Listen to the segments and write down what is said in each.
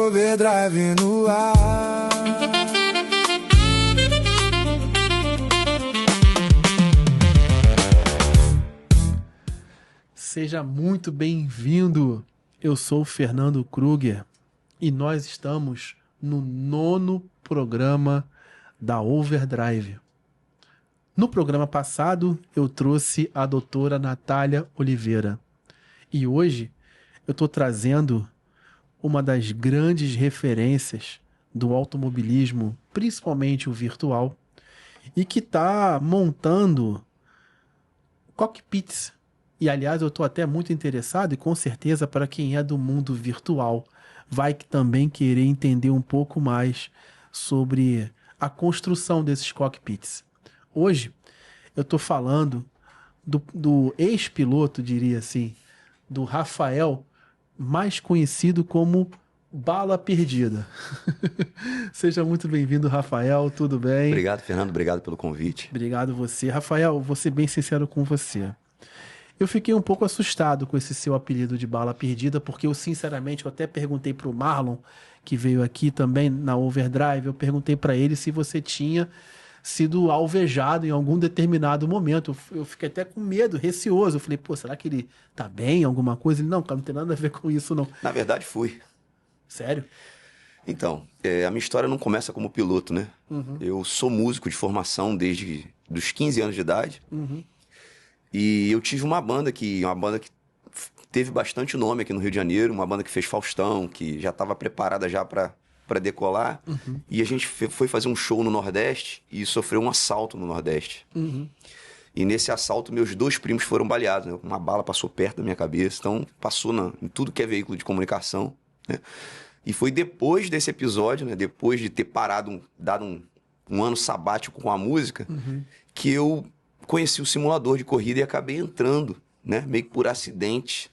Overdrive no ar. Seja muito bem-vindo. Eu sou o Fernando Kruger e nós estamos no 9º programa da Overdrive. No programa passado, eu trouxe a doutora Natália Oliveira. E hoje eu estou trazendo uma das grandes referências do automobilismo, principalmente o virtual, e que está montando cockpits. E, aliás, eu estou até muito interessado, e com certeza para quem é do mundo virtual, vai também querer entender um pouco mais sobre a construção desses cockpits. Hoje, eu estou falando do ex-piloto, diria assim, do Rafael, mais conhecido como Bala Perdida. Seja muito bem-vindo, Rafael, tudo bem? Obrigado, Fernando, obrigado pelo convite. Obrigado você. Rafael, vou ser bem sincero com você. Eu fiquei um pouco assustado com esse seu apelido de Bala Perdida, porque eu, sinceramente, eu até perguntei para o Marlon, que veio aqui também na Overdrive, eu perguntei para ele se você tinha sido alvejado em algum determinado momento. Eu fiquei até com medo, receoso. Eu falei, pô, será que ele tá bem, alguma coisa? Ele, não, cara, não tem nada a ver com isso, não. Na verdade, fui. Sério? Então, a minha história não começa como piloto, né? Eu sou músico de formação desde os 15 anos de idade. E eu tive uma banda que teve bastante nome aqui no Rio de Janeiro, uma banda que fez Faustão, que já estava preparada já para decolar. E a gente foi fazer um show no Nordeste e sofreu um assalto no Nordeste. E nesse assalto, meus 2 primos foram baleados, né? Uma bala passou perto da minha cabeça, então passou em tudo que é veículo de comunicação, né? E foi depois desse episódio, né? Depois de ter parado, dado um ano sabático com a música, que eu conheci o simulador de corrida e acabei entrando, né? Meio que por acidente,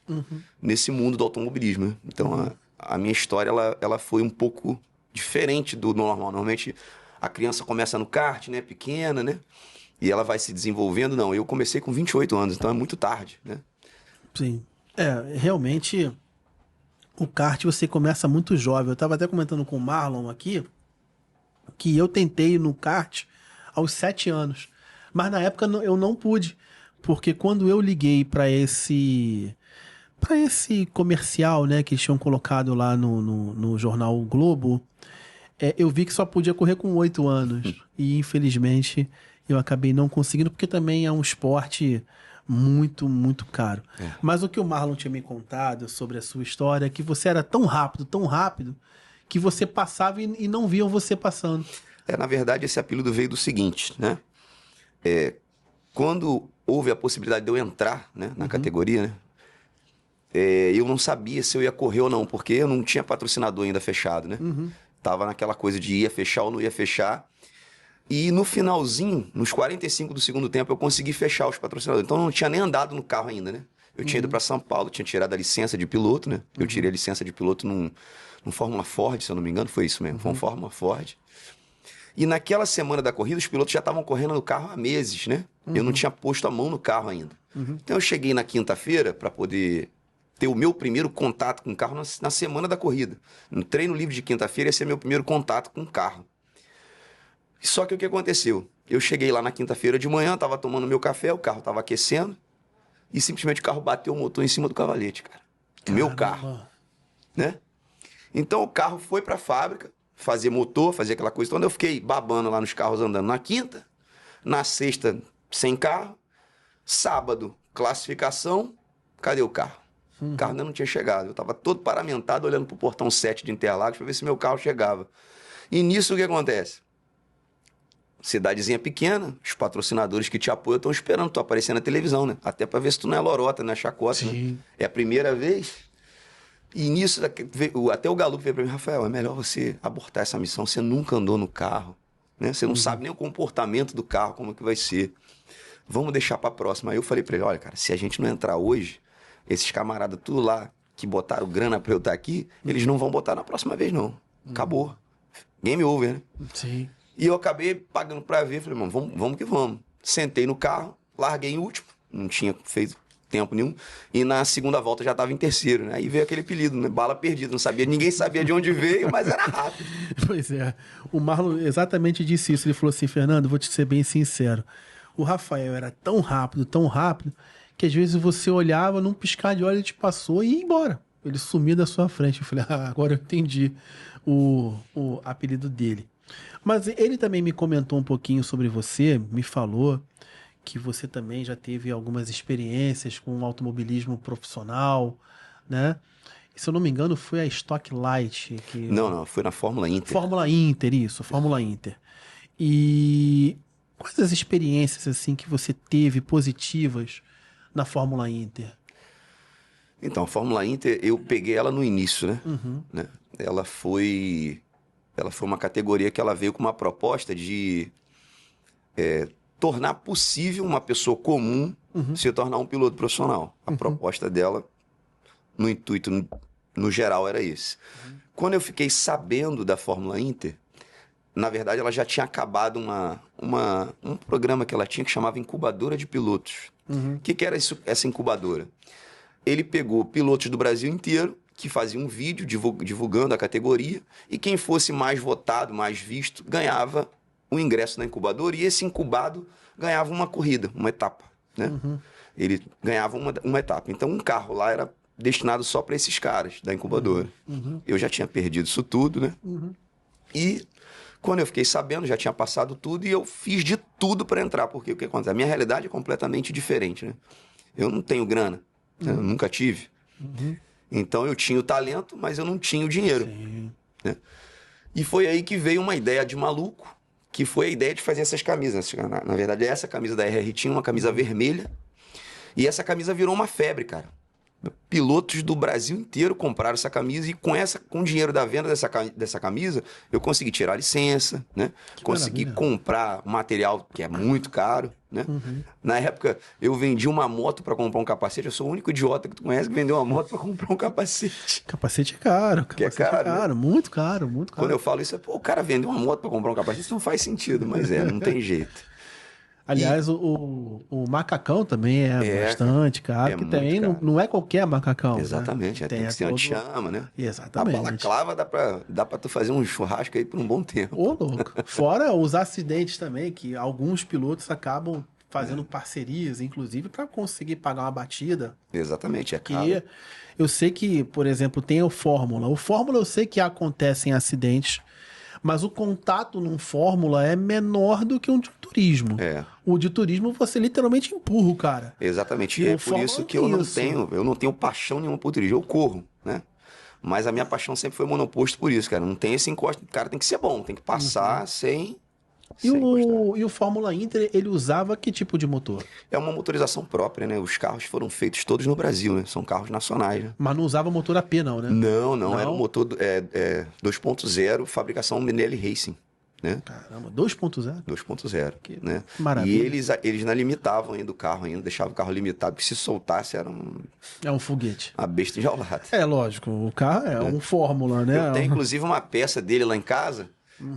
nesse mundo do automobilismo, né? Então, a minha história, ela foi um pouco diferente do normal. Normalmente, a criança começa no kart, né? Pequena, né? E ela vai se desenvolvendo. Não, eu comecei com 28 anos, então é muito tarde, né? Sim. Realmente, o kart você começa muito jovem. Eu estava até comentando com o Marlon aqui, que eu tentei no kart aos 7 anos. Mas na época eu não pude, porque quando eu liguei para esse comercial, né, que eles tinham colocado lá no jornal o Globo, eu vi que só podia correr com 8 anos. E infelizmente eu acabei não conseguindo, porque também é um esporte muito, muito caro. Mas o que o Marlon tinha me contado sobre a sua história é que você era tão rápido, que você passava e não viam você passando. Na verdade, esse apelido veio do seguinte, né? Quando houve a possibilidade de eu entrar, né, na categoria, né? Eu não sabia se eu ia correr ou não, porque eu não tinha patrocinador ainda fechado, né? Tava naquela coisa de ia fechar ou não ia fechar. E no finalzinho, nos 45 do segundo tempo, eu consegui fechar os patrocinadores. Então eu não tinha nem andado no carro ainda, né? Eu tinha ido para São Paulo, tinha tirado a licença de piloto, né? Eu tirei a licença de piloto num Fórmula Ford, se eu não me engano, foi isso mesmo. Foi um Fórmula Ford. E naquela semana da corrida, os pilotos já estavam correndo no carro há meses, né? Eu não tinha posto a mão no carro ainda. Então eu cheguei na quinta-feira para poder ter o meu primeiro contato com o carro na semana da corrida. No treino livre de quinta-feira, esse é meu primeiro contato com o carro. Só que o que aconteceu? Eu cheguei lá na quinta-feira de manhã, estava tomando meu café, o carro estava aquecendo, e simplesmente o carro bateu o motor em cima do cavalete, cara. O meu carro, né? Então o carro foi para a fábrica, fazer motor, fazer aquela coisa. Então eu fiquei babando lá nos carros andando na quinta, na sexta sem carro, sábado classificação, cadê o carro? O carro ainda não tinha chegado. Eu estava todo paramentado olhando para o portão 7 de Interlagos para ver se meu carro chegava. E nisso o que acontece? Cidadezinha pequena, os patrocinadores que te apoiam estão esperando tu aparecer na televisão, né? Até para ver se tu não é lorota, não é chacota, né? É a primeira vez. E nisso, até o Galupo veio para mim, Rafael, é melhor você abortar essa missão, você nunca andou no carro, né? Você não sabe nem o comportamento do carro, como que vai ser. Vamos deixar para a próxima. Aí eu falei para ele, olha, cara, se a gente não entrar hoje, esses camaradas tudo lá que botaram grana para eu estar aqui, eles não vão botar na próxima vez, não. Acabou. Game over, né? Sim. E eu acabei pagando pra ver, falei, mano, vamos que vamos. Sentei no carro, larguei em último, não tinha feito tempo nenhum. E na segunda volta já estava em terceiro, né? Aí veio aquele apelido, né? Bala perdida. Não sabia, ninguém sabia de onde veio, mas era rápido. Pois é. O Marlon exatamente disse isso. Ele falou assim, Fernando, vou te ser bem sincero. O Rafael era tão rápido, que às vezes você olhava, num piscar de olho, ele te passou e ia embora. Ele sumiu da sua frente. Eu falei, agora eu entendi o apelido dele. Mas ele também me comentou um pouquinho sobre você, me falou que você também já teve algumas experiências com automobilismo profissional, né? E, se eu não me engano, foi a Stock Light. Não, foi na Fórmula Inter. Fórmula Inter, isso, Fórmula Inter. E quais as experiências assim que você teve positivas na Fórmula Inter? Então, a Fórmula Inter, eu peguei ela no início, né? Né? Ela foi uma categoria que ela veio com uma proposta de tornar possível uma pessoa comum se tornar um piloto profissional. A proposta dela, no intuito, no geral, era esse. Quando eu fiquei sabendo da Fórmula Inter, na verdade, ela já tinha acabado um programa que ela tinha que chamava Incubadora de Pilotos. O que era essa incubadora? Ele pegou pilotos do Brasil inteiro que faziam um vídeo divulgando a categoria e quem fosse mais votado, mais visto, ganhava o ingresso na incubadora e esse incubado ganhava uma corrida, uma etapa, né? Ele ganhava uma etapa. Então, um carro lá era destinado só para esses caras da incubadora. Eu já tinha perdido isso tudo, né? E quando eu fiquei sabendo, já tinha passado tudo e eu fiz de tudo para entrar, porque o que acontece? A minha realidade é completamente diferente, né? Eu não tenho grana, né? Eu nunca tive. Então, eu tinha o talento, mas eu não tinha o dinheiro. Né? E foi aí que veio uma ideia de maluco, que foi a ideia de fazer essas camisas. Na verdade, essa camisa da RR tinha uma camisa vermelha, e essa camisa virou uma febre, cara. Pilotos do Brasil inteiro compraram essa camisa e com o dinheiro da venda dessa camisa, eu consegui tirar a licença, né? Consegui comprar um material que é muito caro, né? Na época, eu vendi uma moto para comprar um capacete. Eu sou o único idiota que tu conhece que vendeu uma moto para comprar um capacete. Capacete é caro. Capacete é caro, né? Muito caro, muito caro. Quando eu falo isso, o cara vendeu uma moto para comprar um capacete. Isso não faz sentido, mas não tem jeito. Aliás, o macacão também é bastante caro, porque também não é qualquer macacão. Exatamente, né? Tem que ser anti-chama, né? Exatamente. A balaclava dá pra tu fazer um churrasco aí por um bom tempo. Ô, louco. Fora os acidentes também, que alguns pilotos acabam fazendo parcerias, inclusive, para conseguir pagar uma batida. Exatamente, é caro. Que eu sei que, por exemplo, tem o Fórmula. O Fórmula eu sei que acontecem acidentes, mas o contato num Fórmula é menor do que um de turismo. O de turismo você literalmente empurra o cara. Exatamente. E é por isso que eu não tenho paixão nenhuma por turismo. Eu corro, né? Mas a minha paixão sempre foi monoposto por isso, cara. Não tem esse encosto. O cara tem que ser bom, tem que passar sem E o Fórmula Inter, ele usava que tipo de motor? É uma motorização própria, né? Os carros foram feitos todos no Brasil, né? São carros nacionais, né? Mas não usava motor AP, não, né? Não. Era um motor 2.0, fabricação Minelli Racing, né? Caramba, 2.0? 2.0, né? Maravilha. E eles não limitavam ainda o carro, deixavam o carro limitado, porque se soltasse era um foguete. Uma besta enjaulada. É, lógico, o carro é um Fórmula, né? Eu tenho, inclusive, uma peça dele lá em casa,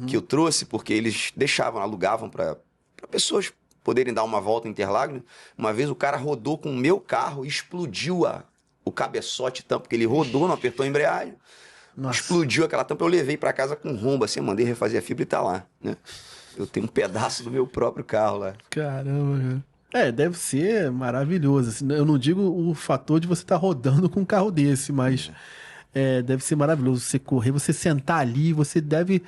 que eu trouxe, porque eles alugavam para pessoas poderem dar uma volta em Interlagos. Uma vez o cara rodou com o meu carro e explodiu o cabeçote tampa, porque ele rodou, não apertou a embreagem. Nossa. Explodiu aquela tampa, eu levei para casa com rombo, assim, mandei refazer a fibra e tá lá, né? Eu tenho um pedaço do meu próprio carro lá. Caramba, cara. Deve ser maravilhoso. Assim, eu não digo o fator de você estar rodando com um carro desse, mas deve ser maravilhoso você correr, você sentar ali, você deve...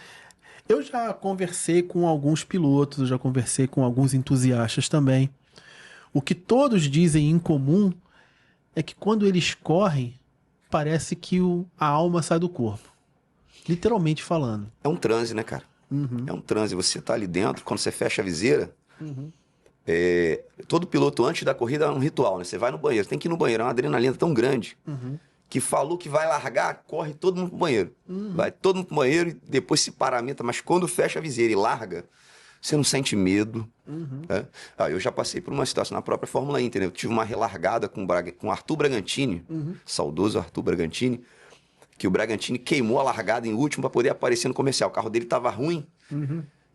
Eu já conversei com alguns pilotos, eu já conversei com alguns entusiastas também. O que todos dizem em comum é que quando eles correm, parece que a alma sai do corpo. Literalmente falando. É um transe, né, cara? É um transe. Você tá ali dentro, quando você fecha a viseira, todo piloto antes da corrida é um ritual, né? Você vai no banheiro, tem que ir no banheiro, é uma adrenalina tão grande que falou que vai largar, corre todo mundo pro banheiro. Vai todo mundo pro banheiro e depois se paramenta, mas quando fecha a viseira e larga, você não sente medo. Né? Eu já passei por uma situação na própria Fórmula Inter, né? Eu tive uma relargada com o Arthur Bragantini, saudoso Arthur Bragantini, que o Bragantini queimou a largada em último para poder aparecer no comercial. O carro dele estava ruim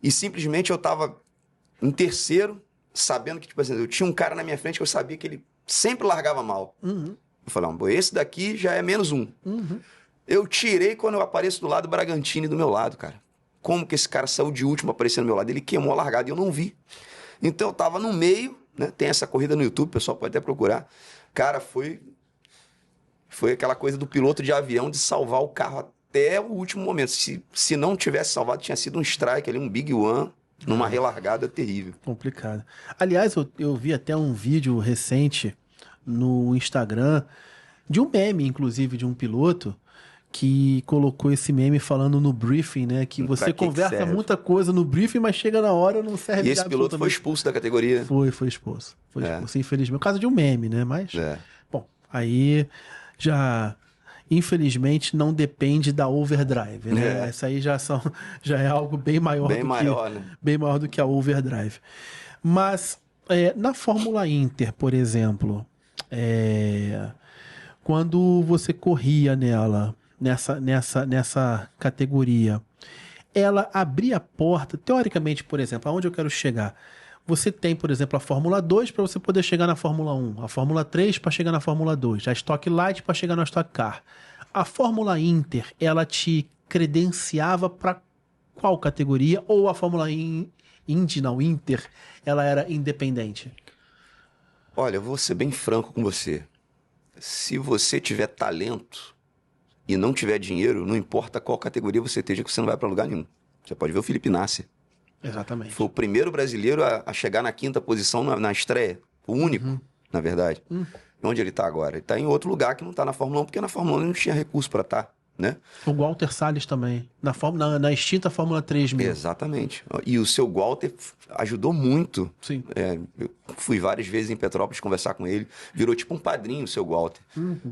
e simplesmente eu estava em terceiro, sabendo que tipo assim, eu tinha um cara na minha frente que eu sabia que ele Sempre largava mal. Uhum. Eu falei, pô, esse daqui já é menos um. Uhum. Eu tirei quando eu apareço do lado do Bragantini do meu lado, cara. Como que esse cara saiu de último aparecendo do meu lado? Ele queimou a largada e eu não vi. Então eu tava no meio, né? Tem essa corrida no YouTube, o pessoal pode até procurar. Cara, foi aquela coisa do piloto de avião de salvar o carro até o último momento. Se não tivesse salvado, tinha sido um strike ali, um big one, numa relargada terrível. Complicado. Aliás, eu vi até um vídeo recente no Instagram de um meme, inclusive, de um piloto que colocou esse meme falando no briefing, né? Que você conversa serve? muita coisa no briefing, mas chega na hora não serve E de esse piloto foi absolutamente. expulso da categoria. Foi expulso. Foi expulso, infelizmente. Por causa de um meme, né? Mas, É. bom, aí já, infelizmente, não depende da overdrive, né? Essa aí já é algo bem maior Bem maior, né? bem maior do que a overdrive. Mas, na Fórmula Inter, por exemplo, quando você corria nela, nessa categoria, ela abria a porta, teoricamente, por exemplo, aonde eu quero chegar? Você tem, por exemplo, a Fórmula 2 para você poder chegar na Fórmula 1, a Fórmula 3 para chegar na Fórmula 2, a Stock Light para chegar na Stock Car. A Fórmula Inter, ela te credenciava para qual categoria? Ou a Fórmula Indy, não, Inter, ela era independente? Olha, eu vou ser bem franco com você. Se você tiver talento e não tiver dinheiro, não importa qual categoria você esteja, que você não vai para lugar nenhum. Você pode ver o Felipe Nasser. Exatamente. Foi o primeiro brasileiro a chegar na 5ª posição na estreia. O único, na verdade. Onde ele está agora? Ele está em outro lugar que não está na Fórmula 1, porque na Fórmula 1 ele não tinha recurso para estar, né? O Walter Salles também, na extinta Fórmula 3000. Exatamente. E o seu Walter ajudou muito. Sim. Eu fui várias vezes em Petrópolis conversar com ele. Virou tipo um padrinho o seu Walter.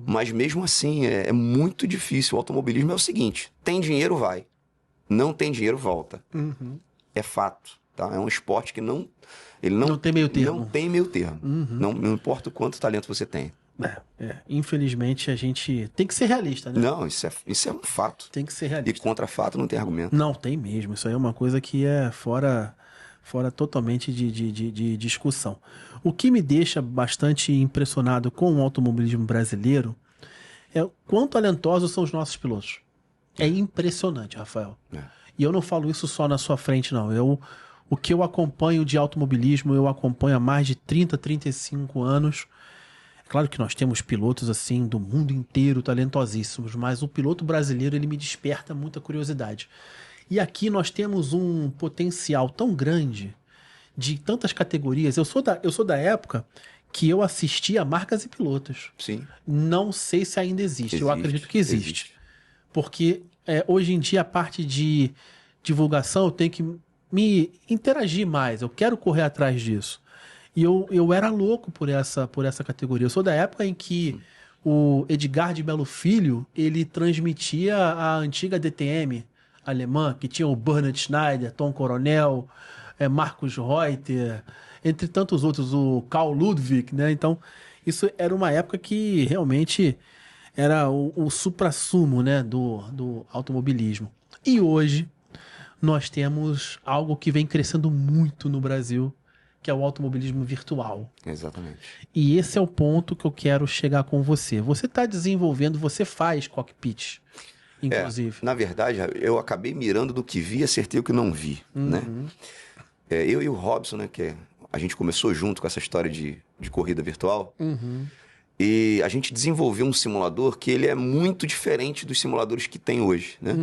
Mas mesmo assim, é muito difícil. O automobilismo é o seguinte: tem dinheiro, vai. Não tem dinheiro, volta. É fato. Tá? É um esporte que não tem meio termo. Não tem meio termo. Não importa o quanto talento você tem. Infelizmente, a gente tem que ser realista, né? Não, isso é um fato. Tem que ser E realista. contra fato não tem argumento. Não, tem mesmo. Isso aí é uma coisa que é fora totalmente de discussão. O que me deixa bastante impressionado com o automobilismo brasileiro é o quão talentosos são os nossos pilotos. É impressionante, Rafael. E eu não falo isso só na sua frente, não. O que eu acompanho de automobilismo, eu acompanho há mais de 30, 35 anos. É claro que nós temos pilotos assim do mundo inteiro talentosíssimos, mas o piloto brasileiro ele me desperta muita curiosidade. E aqui nós temos um potencial tão grande de tantas categorias. Eu sou da época que eu assistia Marcas e Pilotos. Sim. Não sei se ainda existe. Eu acredito que existe. Porque hoje em dia a parte de divulgação eu tenho que me interagir mais. Eu quero correr atrás disso. E eu era louco por essa categoria. Eu sou da época em que o Edgar de Melo Filho, ele transmitia a antiga DTM alemã, que tinha o Bernhard Schneider, Tom Coronel, Marcus Reuter, entre tantos outros, o Karl Ludwig, né? Então, isso era uma época que realmente era o suprassumo, né, do automobilismo. E hoje nós temos algo que vem crescendo muito no Brasil, que é o automobilismo virtual. Exatamente. E esse é o ponto que eu quero chegar com você. Você está desenvolvendo, você faz cockpit, inclusive. Na verdade, eu acabei mirando no que vi e acertei o que não vi, né? Eu e o Robson, né, que a gente começou junto com essa história de corrida virtual, e a gente desenvolveu um simulador que ele é muito diferente dos simuladores que tem hoje, né?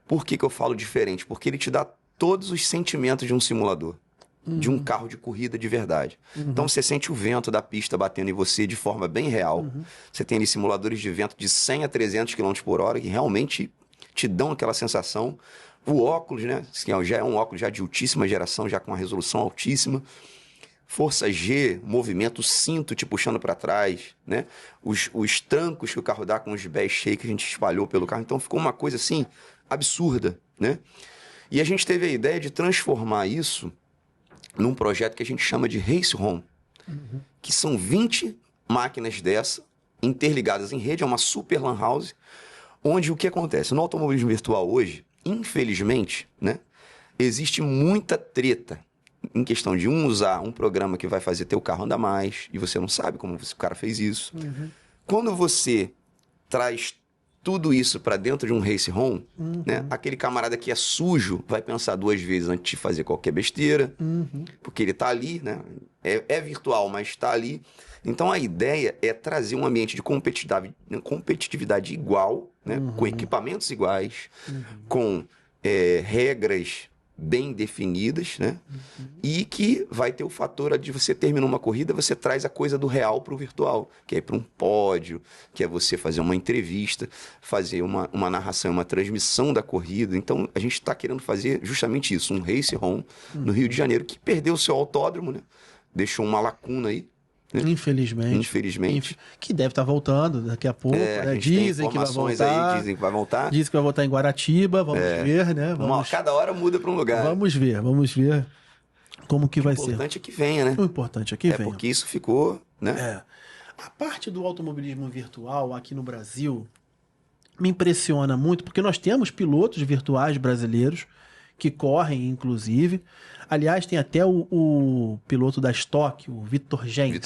Por que eu falo diferente? Porque ele te dá todos os sentimentos de um simulador. De um carro de corrida de verdade. Então você sente o vento da pista batendo em você de forma bem real. Você tem ali simuladores de vento de 100 a 300 km por hora que realmente te dão aquela sensação. O óculos, né? Já é um óculos já de altíssima geração, já com uma resolução altíssima. Força G, movimento, cinto te puxando para trás, né? Os trancos que o carro dá com os bash shake que a gente espalhou pelo carro. Então ficou uma coisa assim absurda, né? E a gente teve a ideia de transformar isso num projeto que a gente chama de Race Home, que são 20 máquinas dessa, interligadas em rede, é uma super lan house, onde o que acontece? No automobilismo virtual hoje, infelizmente, né, existe muita treta em questão de usar um programa que vai fazer teu carro andar mais, e você não sabe como o cara fez isso. Quando você traz tudo isso para dentro de um race home, né? Aquele camarada que é sujo vai pensar 2 vezes antes de fazer qualquer besteira, porque ele tá ali, né? É virtual, mas está ali. Então a ideia é trazer um ambiente de competitividade igual, né? Com equipamentos iguais, com regras bem definidas, né? E que vai ter o fator de você terminar uma corrida, você traz a coisa do real para o virtual, que é ir para um pódio, que é você fazer uma entrevista, fazer uma narração, uma transmissão da corrida. Então a gente está querendo fazer justamente isso, um race home no Rio de Janeiro, que perdeu o seu autódromo, né? Deixou uma lacuna aí. Né? Infelizmente. Que deve estar voltando daqui a pouco. Né? Dizem que vai voltar. Dizem que vai voltar. Dizem que vai voltar em Guaratiba. Vamos ver, né? Cada hora muda para um lugar. Vamos ver como que vai ser. O importante é que venha, né? O importante é que venha. Porque isso ficou, né? A parte do automobilismo virtual aqui no Brasil me impressiona muito, porque nós temos pilotos virtuais brasileiros que correm, inclusive. Aliás, tem até o piloto da Stock, o Vitor Gens.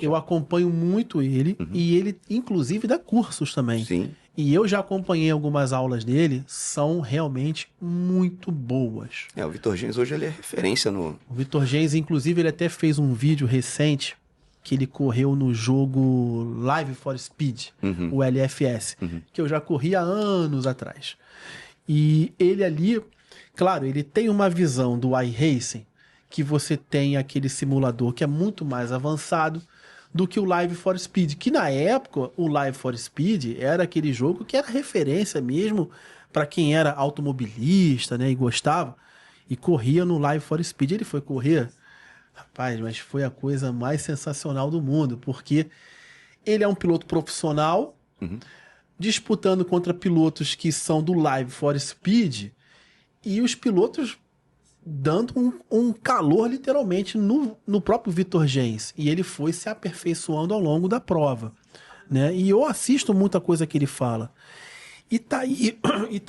Eu acompanho muito ele, e ele, inclusive, dá cursos também. Sim. E eu já acompanhei algumas aulas dele, são realmente muito boas. O Vitor Gens hoje ele é referência no... O Vitor Gens, inclusive, ele até fez um vídeo recente que ele correu no jogo Live for Speed, o LFS, que eu já corri há anos atrás. E ele ali... Claro, ele tem uma visão do iRacing, que você tem aquele simulador que é muito mais avançado do que o Live for Speed, que na época o Live for Speed era aquele jogo que era referência mesmo para quem era automobilista, né, e gostava, e corria no Live for Speed. Ele foi correr, rapaz, mas foi a coisa mais sensacional do mundo, porque ele é um piloto profissional, disputando contra pilotos que são do Live for Speed, e os pilotos dando um calor, literalmente, no próprio Vitor Gens. E ele foi se aperfeiçoando ao longo da prova. Né? E eu assisto muita coisa que ele fala. E tá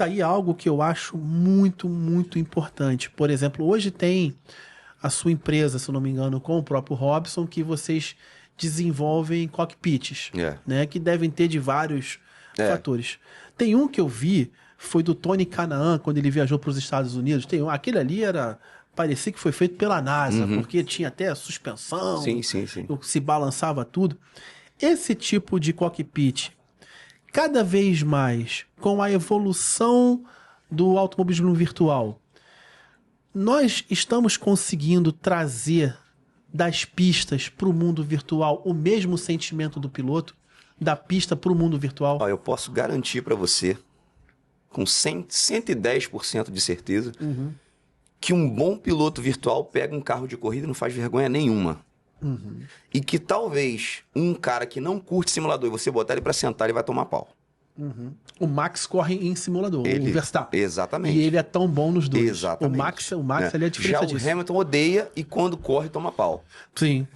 aí algo que eu acho muito, muito importante. Por exemplo, hoje tem a sua empresa, se eu não me engano, com o próprio Robson, que vocês desenvolvem cockpits, né? Que devem ter de vários fatores. Tem um que eu vi... foi do Tony Canaan, quando ele viajou para os Estados Unidos. Aquele ali parecia que foi feito pela NASA, porque tinha até suspensão, sim. Se balançava tudo. Esse tipo de cockpit, cada vez mais, com a evolução do automobilismo virtual, nós estamos conseguindo trazer das pistas para o mundo virtual o mesmo sentimento do piloto, da pista para o mundo virtual? Eu posso garantir para você, com 110% de certeza, que um bom piloto virtual pega um carro de corrida e não faz vergonha nenhuma. E que talvez um cara que não curte simulador e você botar ele para sentar, ele vai tomar pau. O Max corre em simulador, o Verstappen. Exatamente. E ele é tão bom nos dois. Exatamente. O Max ele é diferente disso. Já o Hamilton odeia e quando corre, toma pau. Sim.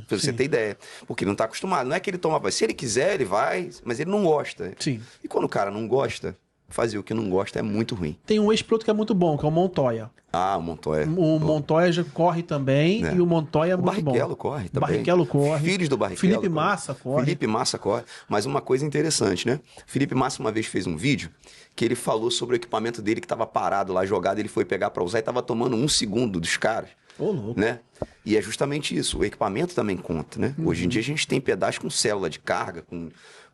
Pra você ter ideia. Porque não tá acostumado. Não é que ele toma pau. Se ele quiser, ele vai, mas ele não gosta. Sim. E quando o cara não gosta... fazer o que não gosta é muito ruim. Tem um ex-piloto que é muito bom, que é o Montoya. O Montoya. O Montoya já corre também, e o Montoya é muito bom. O Barrichello corre também. Barrichello corre. Filhos do Barrichello. Felipe Massa corre. Felipe Massa corre. Mas uma coisa interessante, né? Felipe Massa uma vez fez um vídeo que ele falou sobre o equipamento dele que estava parado lá, jogado, ele foi pegar para usar e estava tomando 1 segundo dos caras. Ô, louco. Né? E é justamente isso. O equipamento também conta, né? Hoje em dia a gente tem pedaço com célula de carga,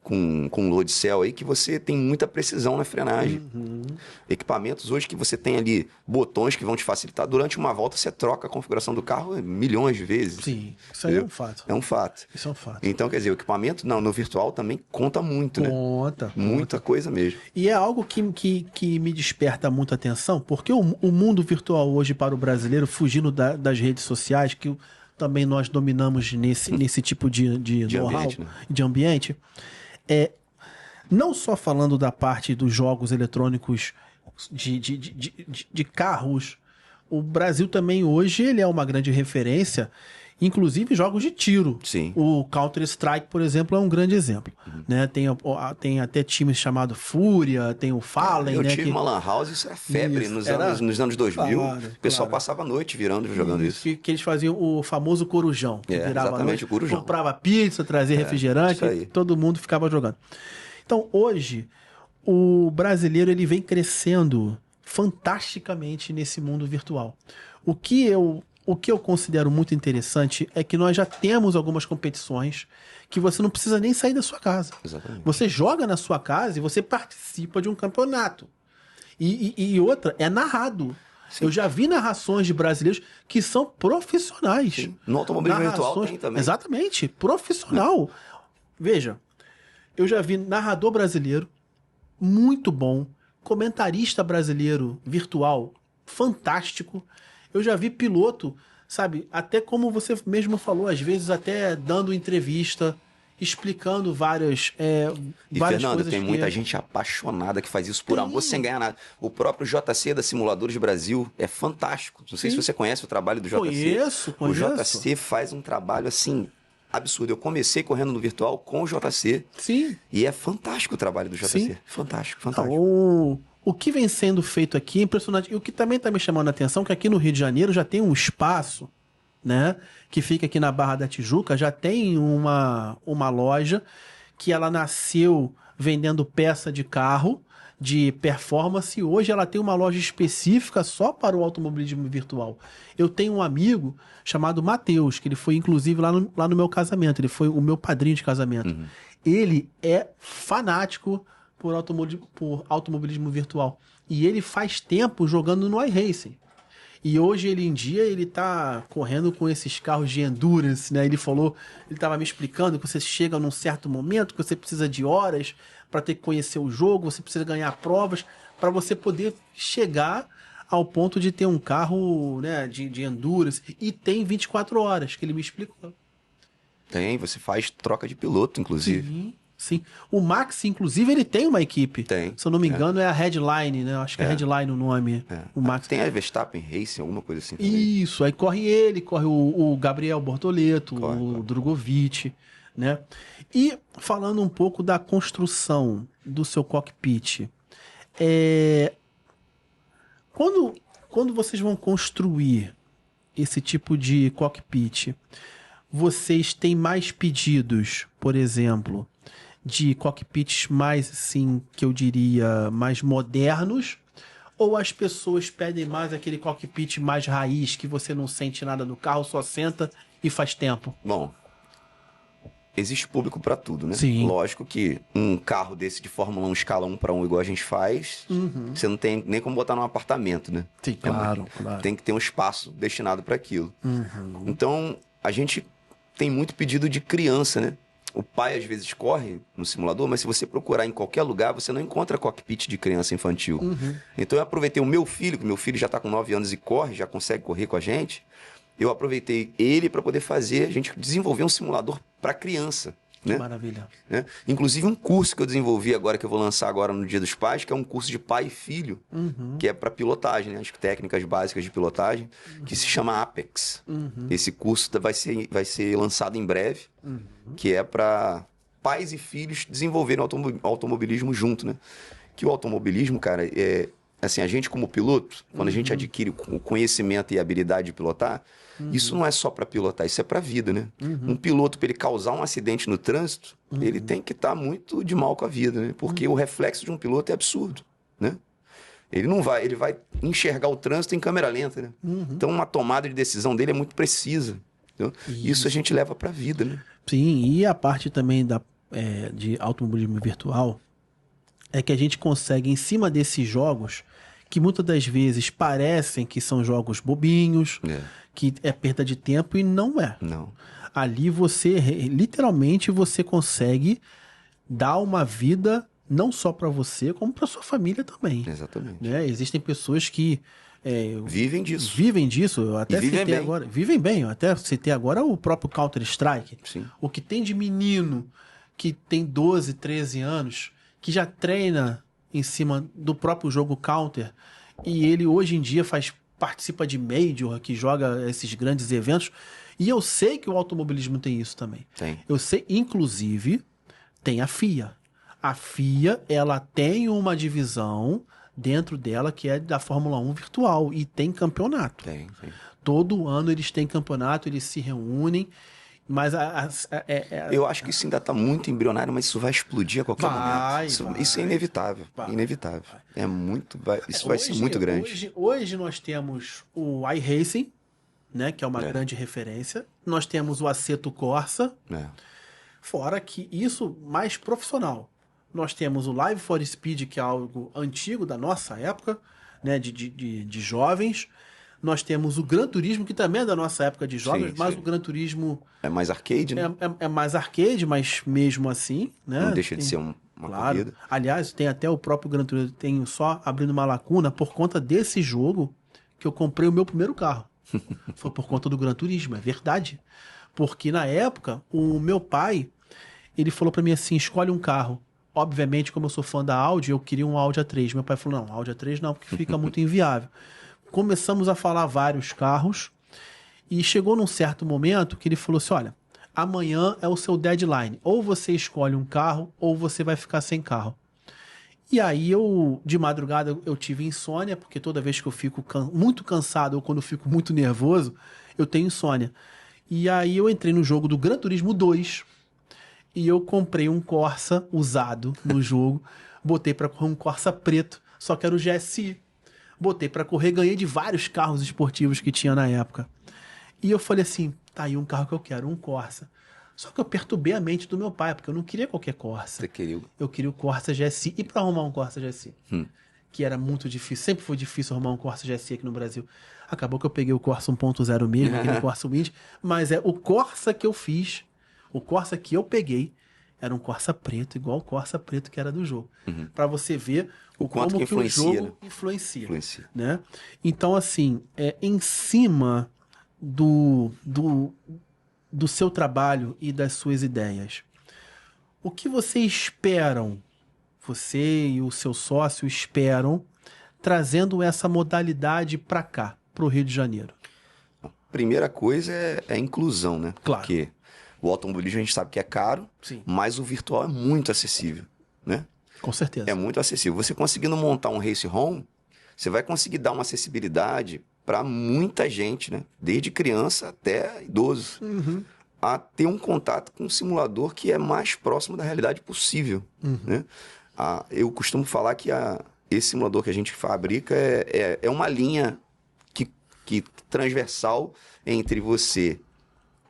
com load cell aí, que você tem muita precisão na frenagem. Equipamentos hoje que você tem ali botões que vão te facilitar. Durante uma volta você troca a configuração do carro milhões de vezes. Sim, isso aí é um fato. É um fato. Isso é um fato. Então, quer dizer, o equipamento no virtual também conta muito, né? Conta. Muita coisa mesmo. E é algo que me desperta muita atenção, porque o mundo virtual hoje para o brasileiro, fugindo das redes sociais, que também nós dominamos nesse tipo de know-how, ambiente, né? de ambiente, não só falando da parte dos jogos eletrônicos de carros, o Brasil também hoje ele é uma grande referência Inclusive jogos de tiro. Sim. O Counter-Strike, por exemplo, é um grande exemplo. Né? Tem até times chamado Fúria, tem o Fallen, Eu né? tive uma lan house, isso era febre Isso, nos anos 2000. Claro, O pessoal claro. passava a noite jogando isso. Que eles faziam o famoso corujão. Que virava exatamente, à noite, o corujão. comprava pizza, trazia refrigerante, isso aí. todo mundo ficava jogando. Então, hoje, o brasileiro ele vem crescendo fantasticamente nesse mundo virtual. O que eu considero muito interessante é que nós já temos algumas competições que você não precisa nem sair da sua casa. Exatamente. Você joga na sua casa e você participa de um campeonato. E outra, é narrado. Sim. Eu já vi narrações de brasileiros que são profissionais. Sim. No automobilismo virtual tem também. Exatamente, profissional. Veja, eu já vi narrador brasileiro muito bom, comentarista brasileiro virtual fantástico. Eu já vi piloto, sabe, até como você mesmo falou, às vezes até dando entrevista, explicando várias Fernando, coisas. tem muita gente apaixonada que faz isso por amor sem ganhar nada. O próprio JC da Simuladores Brasil é fantástico. Não sei se você conhece o trabalho do JC. Conheço. O JC faz um trabalho assim absurdo. Eu comecei correndo no virtual com o JC. Sim. E é fantástico o trabalho do JC. Sim. Fantástico. Então, o que vem sendo feito aqui é impressionante. E o que também está me chamando a atenção é que aqui no Rio de Janeiro já tem um espaço, né, que fica aqui na Barra da Tijuca, já tem uma loja que ela nasceu vendendo peça de carro, de performance, e hoje ela tem uma loja específica só para o automobilismo virtual. Eu tenho um amigo chamado Matheus, que ele foi inclusive lá no meu casamento, ele foi o meu padrinho de casamento. Uhum. Ele é fanático por automobilismo virtual. E ele faz tempo jogando no iRacing. E hoje, em dia, ele tá correndo com esses carros de endurance, né? Ele tava me explicando que você chega num certo momento que você precisa de horas para ter que conhecer o jogo, você precisa ganhar provas para você poder chegar ao ponto de ter um carro, né, de endurance. E tem 24 horas, que ele me explicou. Tem, você faz troca de piloto, inclusive. Sim. O Max, inclusive, ele tem uma equipe. Tem. Se eu não me engano, é a Headline, né? Acho que é Headline o nome. O Max. Tem a Verstappen Racing, alguma coisa assim também. Isso, aí corre ele, corre o Gabriel Bortoleto, Corre. Drogovic, né? E falando um pouco da construção do seu cockpit, quando vocês vão construir esse tipo de cockpit, vocês têm mais pedidos, por exemplo, de cockpits mais, assim, que eu diria, mais modernos? Ou as pessoas pedem mais aquele cockpit mais raiz, que você não sente nada no carro, só senta e faz tempo? Bom, existe público para tudo, né? Sim. Lógico que um carro desse de Fórmula 1 escala 1:1 igual a gente faz, você não tem nem como botar num apartamento, né? Sim, claro. Tem que ter um espaço destinado para aquilo. Então, a gente tem muito pedido de criança, né? O pai às vezes corre no simulador, mas se você procurar em qualquer lugar, você não encontra cockpit de criança infantil. Então eu aproveitei o meu filho, que meu filho já está com 9 anos e corre, já consegue correr com a gente. Eu aproveitei ele para poder fazer, a gente desenvolver um simulador para criança. Né? Maravilha. Né? Inclusive um curso que eu desenvolvi agora, que eu vou lançar agora no Dia dos Pais, que é um curso de pai e filho, que é para pilotagem, né? As técnicas básicas de pilotagem, que se chama Apex. Esse curso vai ser lançado em breve, que é para pais e filhos desenvolverem automobilismo junto, né? Que o automobilismo, cara, assim, a gente como piloto, quando a gente adquire o conhecimento e a habilidade de pilotar, isso não é só para pilotar, isso é para a vida, né? Um piloto, para ele causar um acidente no trânsito, ele tem que estar muito de mal com a vida, né? Porque o reflexo de um piloto é absurdo, né? Ele vai enxergar o trânsito em câmera lenta, né? Então, uma tomada de decisão dele é muito precisa. Isso a gente leva para a vida, né? Sim, e a parte também de automobilismo virtual é que a gente consegue, em cima desses jogos, que muitas das vezes parecem que são jogos bobinhos, que é perda de tempo, e não é. Não. Ali literalmente, você consegue dar uma vida não só para você, como para sua família também. Exatamente. Né? Existem pessoas que vivem disso. Vivem disso. Eu até vivem citei bem. agora. Vivem bem. Eu até citei agora o próprio Counter-Strike. Sim. O que tem de menino que tem 12, 13 anos, que já treina em cima do próprio jogo Counter, e ele hoje em dia participa de Major, que joga esses grandes eventos, E eu sei que o automobilismo tem isso também. Tem. Eu sei, inclusive, tem a FIA. A FIA, ela tem uma divisão dentro dela que é da Fórmula 1 virtual e tem campeonato. Tem. Todo ano eles têm campeonato, eles se reúnem, mas Eu acho que isso ainda está muito embrionário, mas isso vai explodir a qualquer momento. Isso é inevitável. Inevitável. É muito, isso vai ser muito grande. Hoje nós temos o iRacing, né, que é uma grande referência. Nós temos o Assetto Corsa, fora que isso mais profissional. Nós temos o Live for Speed, que é algo antigo da nossa época, né, de jovens. Nós temos o Gran Turismo, que também é da nossa época de jovens, mas o Gran Turismo... É mais arcade, né? É mais arcade, mas mesmo assim, né? Não deixa de ser uma corrida. Aliás, tem até o próprio Gran Turismo, tenho só abrindo uma lacuna, por conta desse jogo que eu comprei o meu primeiro carro. Foi por conta do Gran Turismo, é verdade. Porque na época, o meu pai, ele falou pra mim assim, escolhe um carro. Obviamente, como eu sou fã da Audi, eu queria um Audi A3. Meu pai falou, não, Audi A3 não, porque fica muito inviável. Começamos a falar vários carros e chegou num certo momento que ele falou assim, olha, amanhã é o seu deadline. Ou você escolhe um carro ou você vai ficar sem carro. E aí de madrugada, eu tive insônia, porque toda vez que eu fico muito cansado ou quando eu fico muito nervoso, eu tenho insônia. E aí eu entrei no jogo do Gran Turismo 2 e eu comprei um Corsa usado no jogo, botei para correr um Corsa preto, só que era o GSI. Botei pra correr, ganhei de vários carros esportivos que tinha na época. E eu falei assim, tá aí um carro que eu quero, um Corsa. Só que eu perturbei a mente do meu pai, porque eu não queria qualquer Corsa. Você queria? Eu queria o Corsa GSI. E pra arrumar um Corsa GSI? Que era muito difícil, sempre foi difícil arrumar um Corsa GSI aqui no Brasil. Acabou que eu peguei o Corsa 1.0 mesmo, aquele Corsa Wind, mas o Corsa que eu fiz, o Corsa que eu peguei, era um Corsa preto, igual o Corsa preto que era do jogo. Pra você ver o quanto que o jogo influencia. Né? Então, assim, em cima do seu trabalho e das suas ideias, o que vocês esperam, você e o seu sócio esperam, trazendo essa modalidade para cá, para o Rio de Janeiro? Primeira coisa é a inclusão, né? Claro. Porque o automobilismo a gente sabe que é caro, mas o virtual é muito acessível, né? Com certeza. É muito acessível. Você conseguindo montar um race home, você vai conseguir dar uma acessibilidade para muita gente, né? Desde criança até idoso, a ter um contato com um simulador que é mais próximo da realidade possível, né? Eu costumo falar que esse simulador que a gente fabrica é uma linha que transversal entre você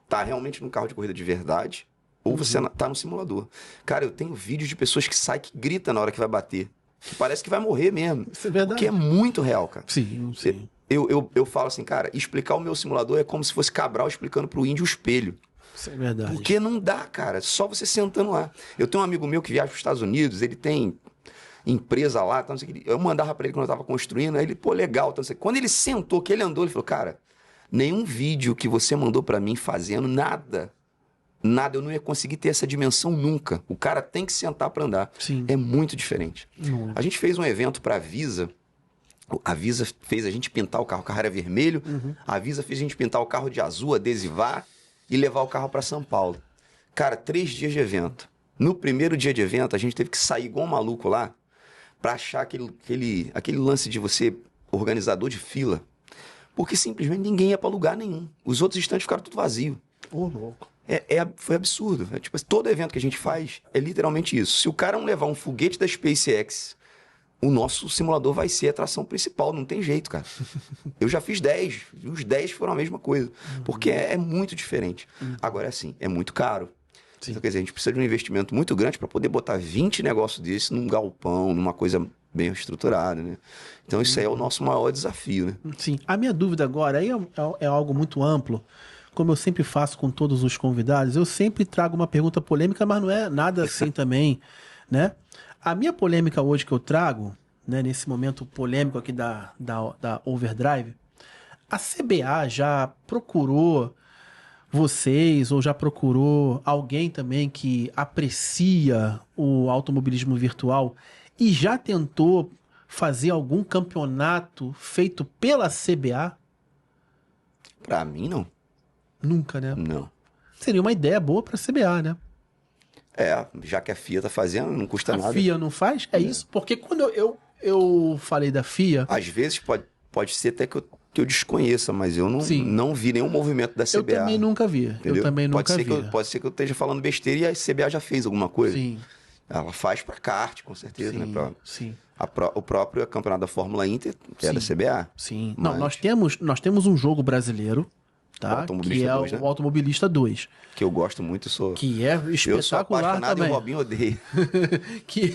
estar realmente num carro de corrida de verdade ou você tá no simulador. Cara, eu tenho vídeos de pessoas que saem, que gritam na hora que vai bater. Que parece que vai morrer mesmo. Isso é verdade. Porque é muito real, cara. Sim. Eu falo assim, cara, explicar o meu simulador é como se fosse Cabral explicando pro índio o espelho. Isso é verdade. Porque não dá, cara. Só você sentando lá. Eu tenho um amigo meu que viaja para os Estados Unidos, ele tem empresa lá, tá, não sei o que. Eu mandava para ele quando eu tava construindo, aí ele, pô, legal. Tá, não sei. Quando ele sentou, que ele andou, ele falou, cara, nenhum vídeo que você mandou para mim fazendo, nada, eu não ia conseguir ter essa dimensão nunca. O cara tem que sentar para andar. Sim. É muito diferente. A gente fez um evento para a Visa. A Visa fez a gente pintar o carro era vermelho. A Visa fez a gente pintar o carro de azul, adesivar e levar o carro para São Paulo. Cara, 3 dias de evento. No primeiro dia de evento, a gente teve que sair igual um maluco lá para achar aquele lance de você, organizador de fila. Porque simplesmente ninguém ia para lugar nenhum. Os outros estantes ficaram tudo vazio. Ô, louco. Foi absurdo. Tipo, todo evento que a gente faz é literalmente isso. Se o cara não levar um foguete da SpaceX, o nosso simulador vai ser a atração principal. Não tem jeito, cara. Eu já fiz 10. Os 10 foram a mesma coisa. Porque é muito diferente. Agora, assim, é muito caro. Então, quer dizer, a gente precisa de um investimento muito grande para poder botar 20 negócios desses num galpão, numa coisa bem estruturada, né? Então, isso aí é o nosso maior desafio, né? Sim. A minha dúvida agora aí é algo muito amplo. Como eu sempre faço com todos os convidados, eu sempre trago uma pergunta polêmica, mas não é nada assim também, né? A minha polêmica hoje que eu trago, né, nesse momento polêmico aqui da Overdrive, a CBA já procurou vocês ou já procurou alguém também que aprecia o automobilismo virtual e já tentou fazer algum campeonato feito pela CBA? Pra mim, não. Nunca, né? Não. Seria uma ideia boa pra CBA, né? Já que a FIA tá fazendo, não custa nada. A FIA não faz? É isso? Porque quando eu falei da FIA... Às vezes pode ser até que eu desconheça, mas eu Sim. não vi nenhum movimento da CBA. Eu também nunca vi. Entendeu? Eu também nunca vi. Pode ser que eu esteja falando besteira e a CBA já fez alguma coisa. Sim. Ela faz pra kart, com certeza, Sim, né? sim. O próprio campeonato da Fórmula Inter é da CBA. Sim. Mas- Não, nós temos um jogo brasileiro, tá? O Automobilista Que é 2, né? o Automobilista 2. Que eu gosto muito, Que é eu sou espetacular apaixonado também. e o Robinho odeia. que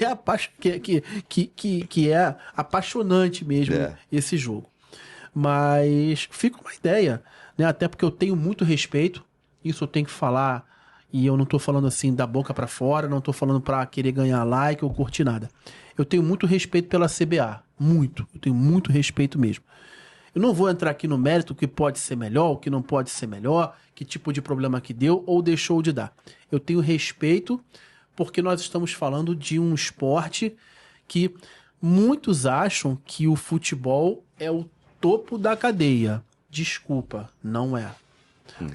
é apaixonante mesmo esse jogo. Mas fica uma ideia, né? Até porque eu tenho muito respeito, isso eu tenho que falar, e eu não tô falando assim da boca pra fora, não tô falando pra querer ganhar like ou curtir nada. Eu tenho muito respeito pela CBA, muito, eu tenho muito respeito mesmo. Eu não vou entrar aqui no mérito o que pode ser melhor, o que não pode ser melhor, que tipo de problema que deu ou deixou de dar. Eu tenho respeito porque nós estamos falando de um esporte que muitos acham que o futebol é o topo da cadeia. Desculpa, não é.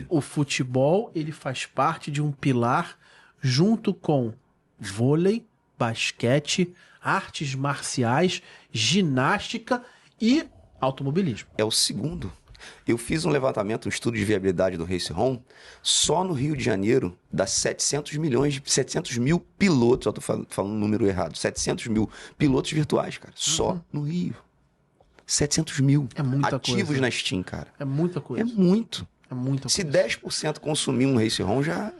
O futebol, ele faz parte de um pilar junto com vôlei, basquete, artes marciais, ginástica e automobilismo. É o segundo. Eu fiz um levantamento, um estudo de viabilidade do Race Home, só no Rio de Janeiro dá 700 mil pilotos, eu tô falando o número errado, 700 mil pilotos virtuais, cara, só no Rio. 700 mil É muita ativos coisa. na Steam, cara. É muita coisa. É muito. É muita Se coisa. 10% consumir um Race Home, já...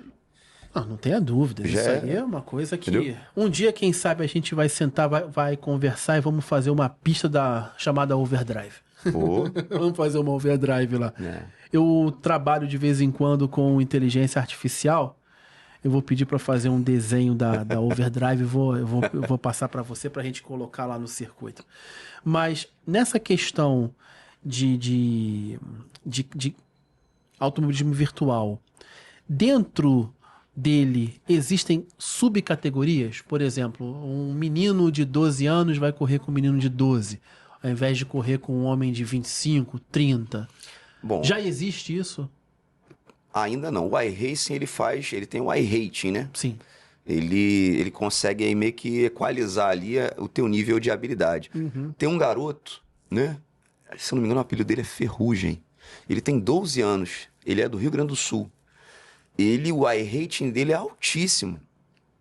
Não tenha dúvida. Já Isso é. aí é uma coisa que... Entendeu? Um dia, quem sabe, a gente vai sentar, vai conversar e vamos fazer uma pista chamada Overdrive. Pô, Vamos fazer uma Overdrive lá. É. Eu trabalho de vez em quando com inteligência artificial. Eu vou pedir para fazer um desenho da Overdrive. Eu vou passar para você para a gente colocar lá no circuito. Mas nessa questão de automobilismo virtual, dentro dele existem subcategorias? Por exemplo, um menino de 12 anos vai correr com um menino de 12, ao invés de correr com um homem de 25, 30. bom, Já existe isso? ainda não. O iRacing, ele tem o iRating, né? Sim. Ele consegue aí meio que equalizar ali o teu nível de habilidade. Tem um garoto, né? Se eu não me engano, o apelido dele é Ferrugem. Ele tem 12 anos. Ele é do Rio Grande do Sul. O iRating dele é altíssimo.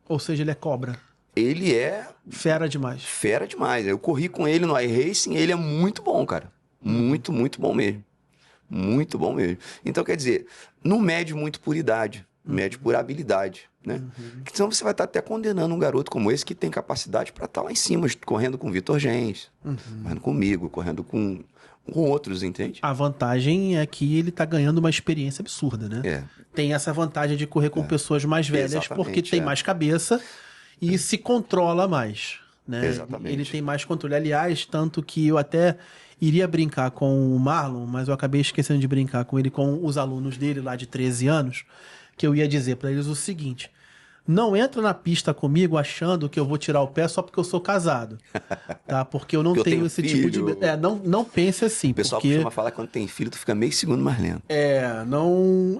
Ou seja, ele é cobra. Ele é Fera demais. fera demais. Eu corri com ele no iRacing, ele é muito bom, cara. Muito, muito bom mesmo. Muito bom mesmo. Então, quer dizer, não mede muito por idade, mede por habilidade, né? Porque senão você vai estar até condenando um garoto como esse que tem capacidade para estar lá em cima, correndo com o Vitor Gens, correndo comigo, correndo com outros, entende? A vantagem é que ele tá ganhando uma experiência absurda, né? É. Tem essa vantagem de correr com pessoas mais velhas, Exatamente, porque tem mais cabeça e se controla mais, né? Exatamente. Ele tem mais controle. Aliás, tanto que eu até iria brincar com o Marlon, mas eu acabei esquecendo de brincar com ele, com os alunos dele lá de 13 anos, que eu ia dizer para eles o seguinte: não entra na pista comigo achando que eu vou tirar o pé só porque eu sou casado, tá? Porque eu não Porque eu tenho tenho esse filho. tipo de... não pense assim, O pessoal porque... costuma falar que quando tem filho, tu fica meio segundo mais lento.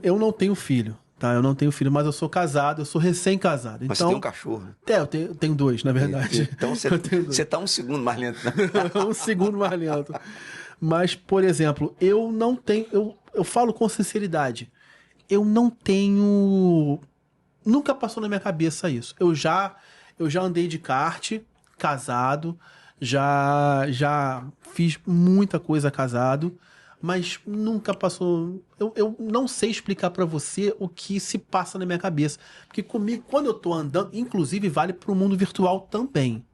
eu não tenho filho, tá? Eu não tenho filho, mas eu sou casado, eu sou recém-casado. Mas Então, você tem um cachorro. eu tenho dois, na verdade. Então Eu tenho dois. você tá um segundo mais lento, né? Um segundo mais lento. Mas, por exemplo, eu não tenho... Eu falo com sinceridade. Eu não tenho... Nunca passou na minha cabeça isso. Eu já andei de kart, casado, já fiz muita coisa casado, mas nunca passou... Eu não sei explicar pra você o que se passa na minha cabeça. Porque comigo, quando eu tô andando, inclusive vale pro mundo virtual também.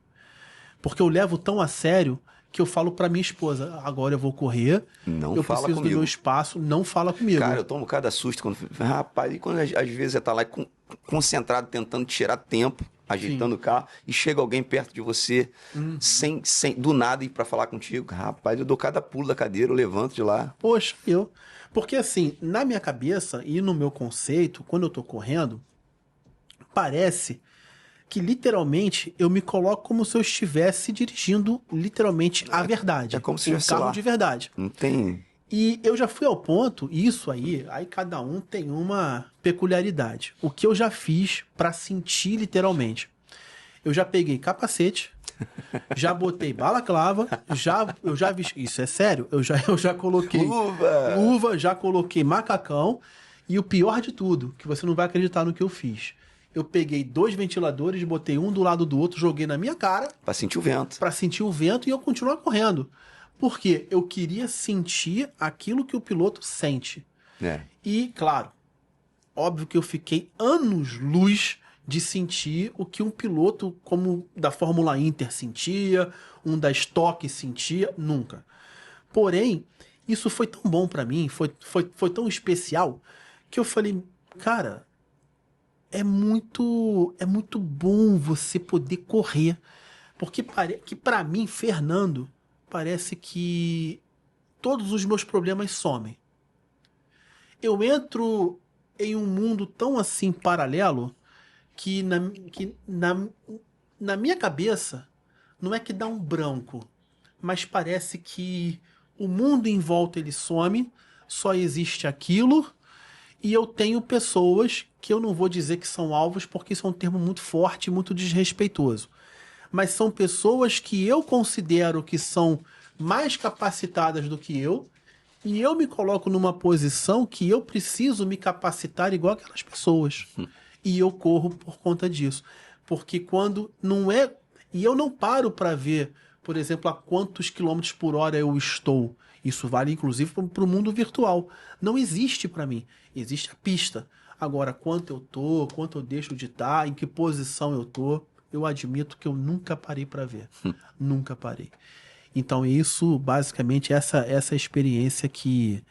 Porque eu levo tão a sério que eu falo pra minha esposa: agora eu vou correr, Não eu fala preciso do comigo. meu espaço, não fala comigo. Cara, eu tomo cada susto quando... Rapaz, e quando às vezes você tá lá concentrado, tentando tirar tempo, ajeitando o carro, e chega alguém perto de você, sem do nada ir pra falar contigo. Rapaz, eu dou cada pulo da cadeira, eu levanto de lá. Poxa, Porque assim, na minha cabeça e no meu conceito, quando eu tô correndo, parece que literalmente eu me coloco como se eu estivesse dirigindo literalmente a verdade. É como se estivesse, sei carro lá. de verdade. Não tem... E eu já fui ao ponto, isso aí cada um tem uma peculiaridade. O que eu já fiz pra sentir literalmente? Eu já peguei capacete, já botei balaclava, eu já vi, isso é sério, eu já coloquei luva, já coloquei macacão, e o pior de tudo, que você não vai acreditar no que eu fiz. Eu peguei 2 ventiladores, botei um do lado do outro, joguei na minha cara. Pra sentir o vento. Pra sentir o vento e eu continuar correndo. Porque eu queria sentir aquilo que o piloto sente. É. E, claro, óbvio que eu fiquei anos-luz de sentir o que um piloto como da Fórmula Inter sentia, um da Stock sentia, nunca. Porém, isso foi tão bom pra mim, foi tão especial, que eu falei, cara, é muito bom você poder correr. Porque para mim, Fernando, parece que todos os meus problemas somem. Eu entro em um mundo tão assim paralelo que na minha cabeça não é que dá um branco, mas parece que o mundo em volta ele some, só existe aquilo, e eu tenho pessoas que eu não vou dizer que são alvos porque isso é um termo muito forte e muito desrespeitoso. Mas são pessoas que eu considero que são mais capacitadas do que eu, e eu me coloco numa posição que eu preciso me capacitar igual aquelas pessoas. E eu corro por conta disso. Porque quando não é... E eu não paro para ver, por exemplo, a quantos quilômetros por hora eu estou. Isso vale, inclusive, para o mundo virtual. Não existe para mim. Existe a pista. Agora, quanto eu tô, quanto eu deixo de estar, em que posição eu tô, eu admito que eu nunca parei para ver. Nunca parei. Então, isso, basicamente, essa experiência que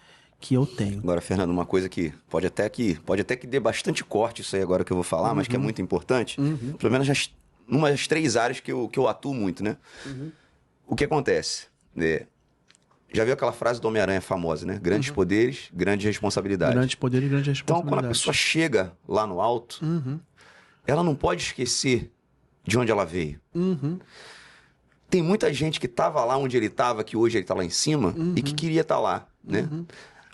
eu tenho. Agora, Fernando, uma coisa que pode até que dê bastante corte isso aí agora que eu vou falar, mas que é muito importante, pelo menos numa das 3 áreas que eu atuo muito, né? O que acontece? Já viu aquela frase do Homem-Aranha famosa, né? Grandes poderes, grandes responsabilidades. Grandes poderes e grandes Então, responsabilidades. quando a pessoa chega lá no alto, ela não pode esquecer de onde ela veio. Tem muita gente que estava lá onde ele estava, que hoje ele está lá em cima, e que queria estar lá, né?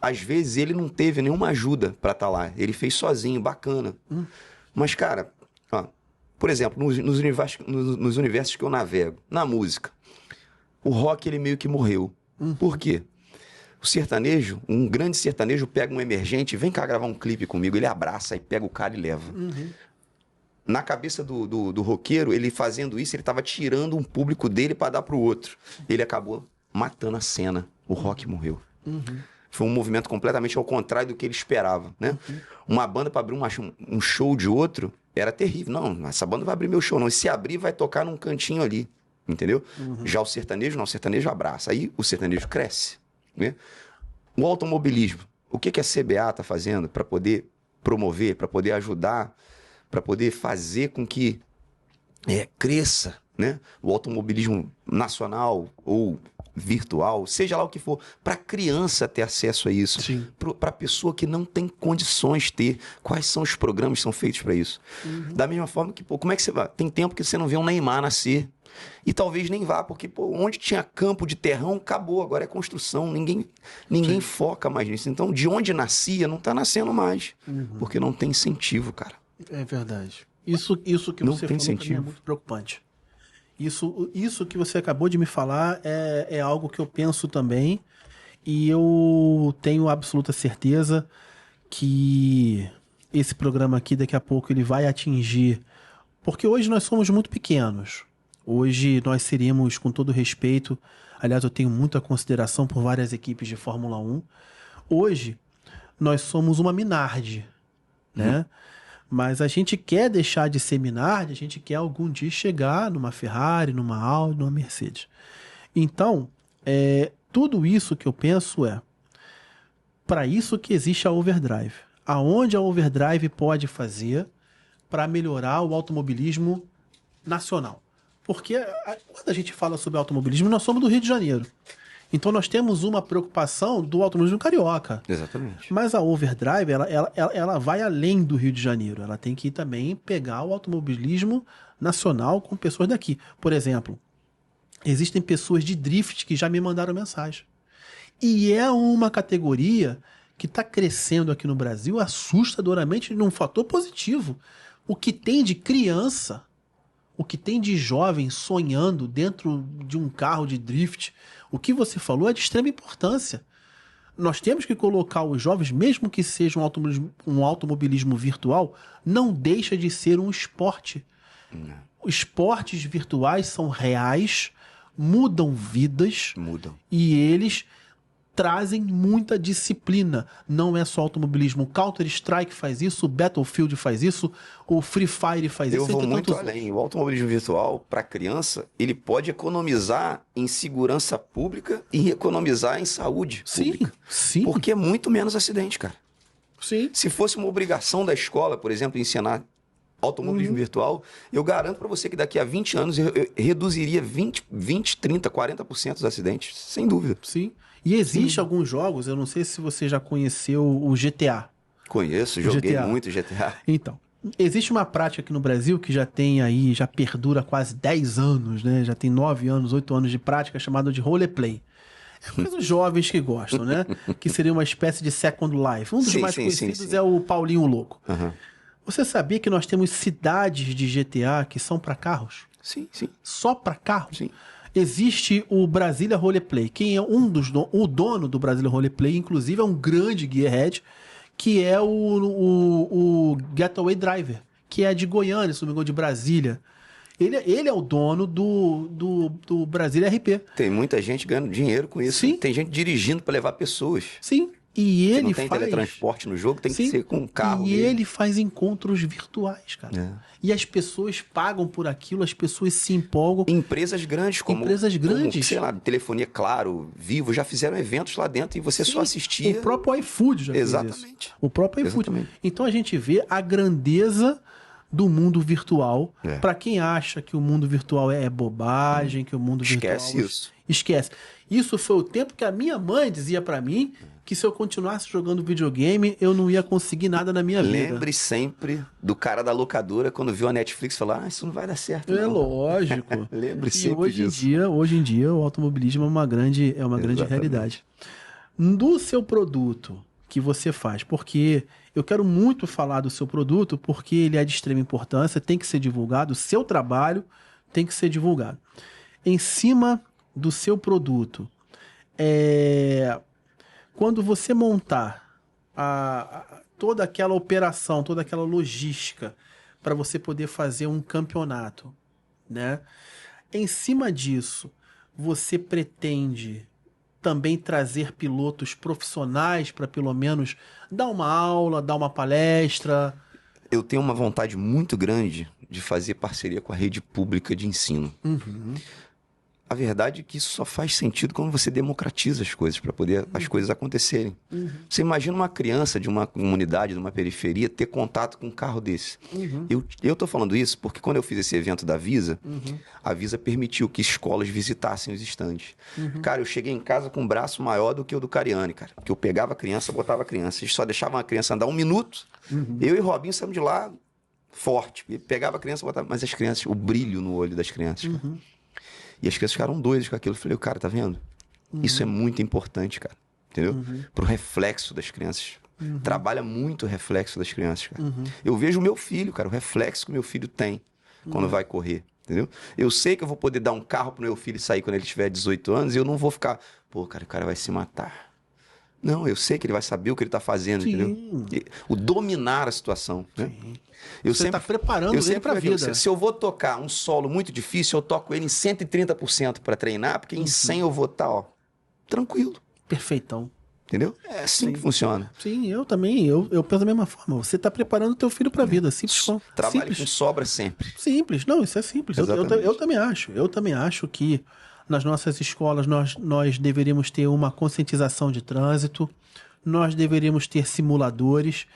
Às vezes ele não teve nenhuma ajuda para estar lá. Ele fez sozinho, bacana. Mas, cara, ó, por exemplo, nos universos que eu navego, na música, o rock ele meio que morreu. Por quê? O sertanejo, um grande sertanejo pega um emergente, vem cá gravar um clipe comigo, ele abraça e pega o cara e leva. Na cabeça do roqueiro, ele fazendo isso, ele estava tirando um público dele para dar para o outro. Ele acabou matando a cena. O rock morreu. Foi um movimento completamente ao contrário do que ele esperava, né? Uma banda para abrir um show de outro era terrível. Não, essa banda vai abrir meu show, não. E se abrir, vai tocar num cantinho ali, entendeu? Já o sertanejo, não. O sertanejo abraça. Aí o sertanejo cresce, né? O automobilismo. O que a CBA está fazendo para poder promover, para poder ajudar, para poder fazer com que cresça, né? O automobilismo nacional ou virtual, seja lá o que for, para a criança ter acesso a isso, para a pessoa que não tem condições de ter, quais são os programas que são feitos para isso. Da mesma forma que, como é que você vai? Tem tempo que você não vê um Neymar nascer, e talvez nem vá, porque onde tinha campo de terrão, acabou, agora é construção, ninguém foca mais nisso. Então, de onde nascia, não está nascendo mais, porque não tem incentivo, cara. É verdade. Isso que Não você tem falou pra mim incentivo. é muito preocupante. Isso que você acabou de me falar é algo que eu penso também, e eu tenho absoluta certeza que esse programa aqui daqui a pouco ele vai atingir, porque hoje nós somos muito pequenos. Hoje nós seríamos, com todo respeito, aliás, eu tenho muita consideração por várias equipes de Fórmula 1. Hoje nós somos uma Minardi, né? Mas a gente quer deixar de ser Minardi, a gente quer algum dia chegar numa Ferrari, numa Audi, numa Mercedes. Então, tudo isso que eu penso para isso que existe a Overdrive. Aonde a Overdrive pode fazer para melhorar o automobilismo nacional. Porque quando a gente fala sobre automobilismo, nós somos do Rio de Janeiro. Então nós temos uma preocupação do automobilismo carioca. Exatamente. Mas a Overdrive, ela vai além do Rio de Janeiro. Ela tem que também pegar o automobilismo nacional com pessoas daqui. Por exemplo, existem pessoas de drift que já me mandaram mensagem. E é uma categoria que está crescendo aqui no Brasil assustadoramente num fator positivo. O que tem de criança, o que tem de jovem sonhando dentro de um carro de drift, o que você falou é de extrema importância. Nós temos que colocar os jovens, mesmo que seja um automobilismo virtual, não deixa de ser um esporte. Esportes virtuais são reais, mudam vidas. Mudam. E eles trazem muita disciplina. Não é só automobilismo. O Counter-Strike faz isso, o Battlefield faz isso, o Free Fire faz Eu isso. vou entre muito tantos além. O automobilismo virtual, para criança, ele pode economizar em segurança pública e economizar em saúde pública. Sim. Porque é muito menos acidente, cara. Sim. Se fosse uma obrigação da escola, por exemplo, ensinar automobilismo virtual, eu garanto para você que daqui a 20 anos eu reduziria 20, 30, 40% dos acidentes, sem dúvida. Sim. E existe alguns jogos, eu não sei se você já conheceu o GTA. Conheço, joguei GTA. muito GTA. Então, existe uma prática aqui no Brasil que já tem aí, já perdura quase 10 anos, né? Já tem 9 anos, 8 anos de prática, chamada de roleplay. É coisa dos jovens que gostam, né? Que seria uma espécie de Second Life. Um dos mais conhecidos é o Paulinho Louco. Uhum. Você sabia que nós temos cidades de GTA que são para carros? Sim. Só para carros? Sim. Existe o Brasília Roleplay. Quem é o dono do Brasília Roleplay, inclusive, é um grande gearhead, que é o Getaway Driver, que é de Goiânia, se não me engano, de Brasília. Ele é o dono do Brasília RP. Tem muita gente ganhando dinheiro com isso. Sim. Tem gente dirigindo para levar pessoas. Sim. E Se ele não tem faz... teletransporte no jogo, tem que ser com um carro. E ele faz encontros virtuais, cara. É. E as pessoas pagam por aquilo, as pessoas se empolgam. Empresas grandes, como sei lá, Telefonia Claro, Vivo, já fizeram eventos lá dentro e você só assistia. O próprio iFood já fez Exatamente. isso. O próprio iFood. Exatamente. Então a gente vê a grandeza do mundo virtual. É. Para quem acha que o mundo virtual é bobagem, que o mundo virtual... Esquece isso. Esquece. Isso foi o tempo que a minha mãe dizia para mim que se eu continuasse jogando videogame, eu não ia conseguir nada na minha vida. Lembre sempre do cara da locadora quando viu a Netflix falar, isso não vai dar certo. É não. lógico. Lembre E sempre disso. hoje em dia, o automobilismo é uma grande realidade. Do seu produto que você faz, porque eu quero muito falar do seu produto, porque ele é de extrema importância, tem que ser divulgado, o seu trabalho tem que ser divulgado. Em cima do seu produto, quando você montar toda aquela operação, toda aquela logística para você poder fazer um campeonato, né? Em cima disso, você pretende também trazer pilotos profissionais para pelo menos dar uma aula, dar uma palestra? Eu tenho uma vontade muito grande de fazer parceria com a rede pública de ensino. Uhum. A verdade é que isso só faz sentido quando você democratiza as coisas, para poder as coisas acontecerem. Uhum. Você imagina uma criança de uma comunidade, de uma periferia, ter contato com um carro desse. Uhum. Eu tô falando isso porque quando eu fiz esse evento da Visa, a Visa permitiu que escolas visitassem os estandes. Cara, eu cheguei em casa com um braço maior do que o do Cariani, cara. Porque eu pegava a criança, botava a criança. Eles só deixavam a criança andar 1 minuto. Eu e o Robinho saímos de lá forte. Pegava a criança, botava... Mas as crianças, o brilho no olho das crianças, cara. E as crianças ficaram doidas com aquilo. Eu falei, cara, tá vendo? Isso é muito importante, cara. Entendeu? Pro reflexo das crianças. Trabalha muito o reflexo das crianças, cara. Eu vejo o meu filho, cara, o reflexo que o meu filho tem quando vai correr. Entendeu? Eu sei que eu vou poder dar um carro pro meu filho sair quando ele tiver 18 anos e eu não vou ficar, pô, cara, o cara vai se matar. Não, eu sei que ele vai saber o que ele tá fazendo, entendeu? O dominar a situação, né? Você está preparando ele para a vida. Se eu vou tocar um solo muito difícil, eu toco ele em 130% para treinar, porque em 100 eu vou estar, ó, tranquilo. Perfeitão. Entendeu? É assim que funciona. Sim, eu também. Eu penso da mesma forma. Você está preparando o teu filho para a vida. Simples. Trabalhe com sobra sempre. Simples. Não, isso é simples. Eu também acho. Eu também acho que nas nossas escolas nós deveríamos ter uma conscientização de trânsito, nós deveríamos ter simuladores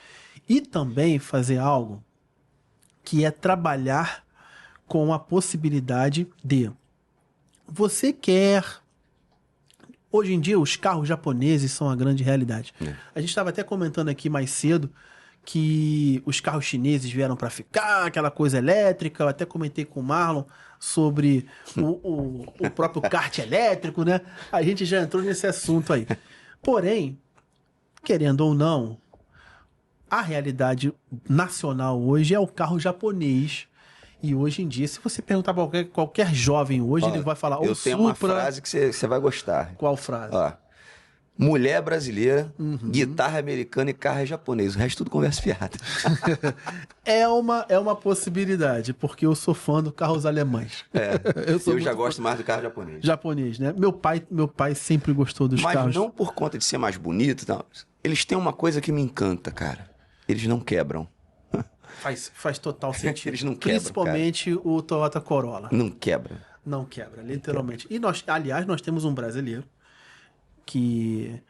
e também fazer algo que é trabalhar com a possibilidade de você quer... Hoje em dia, os carros japoneses são a grande realidade. A gente estava até comentando aqui mais cedo que os carros chineses vieram para ficar, aquela coisa elétrica. Eu até comentei com o Marlon sobre o próprio kart elétrico, né? A gente já entrou nesse assunto aí. Porém, querendo ou não, a realidade nacional hoje é o carro japonês. E hoje em dia, se você perguntar para qualquer jovem hoje, ele vai falar: eu o tenho uma Supra. frase que você vai gostar. Qual frase? Ó, mulher brasileira, guitarra americana e carro é japonês. O resto tudo conversa fiada. É uma possibilidade, porque eu sou fã dos carros alemães. Eu já gosto mais do carro japonês. Japonês, né? Meu pai sempre gostou dos Mas carros. não por conta de ser mais bonito, não. Eles têm uma coisa que me encanta, cara. Eles não quebram. Faz total sentido. Eles não quebram, Principalmente o Toyota Corolla. Não quebram. Não quebra, literalmente. E nós, aliás, nós temos um brasileiro que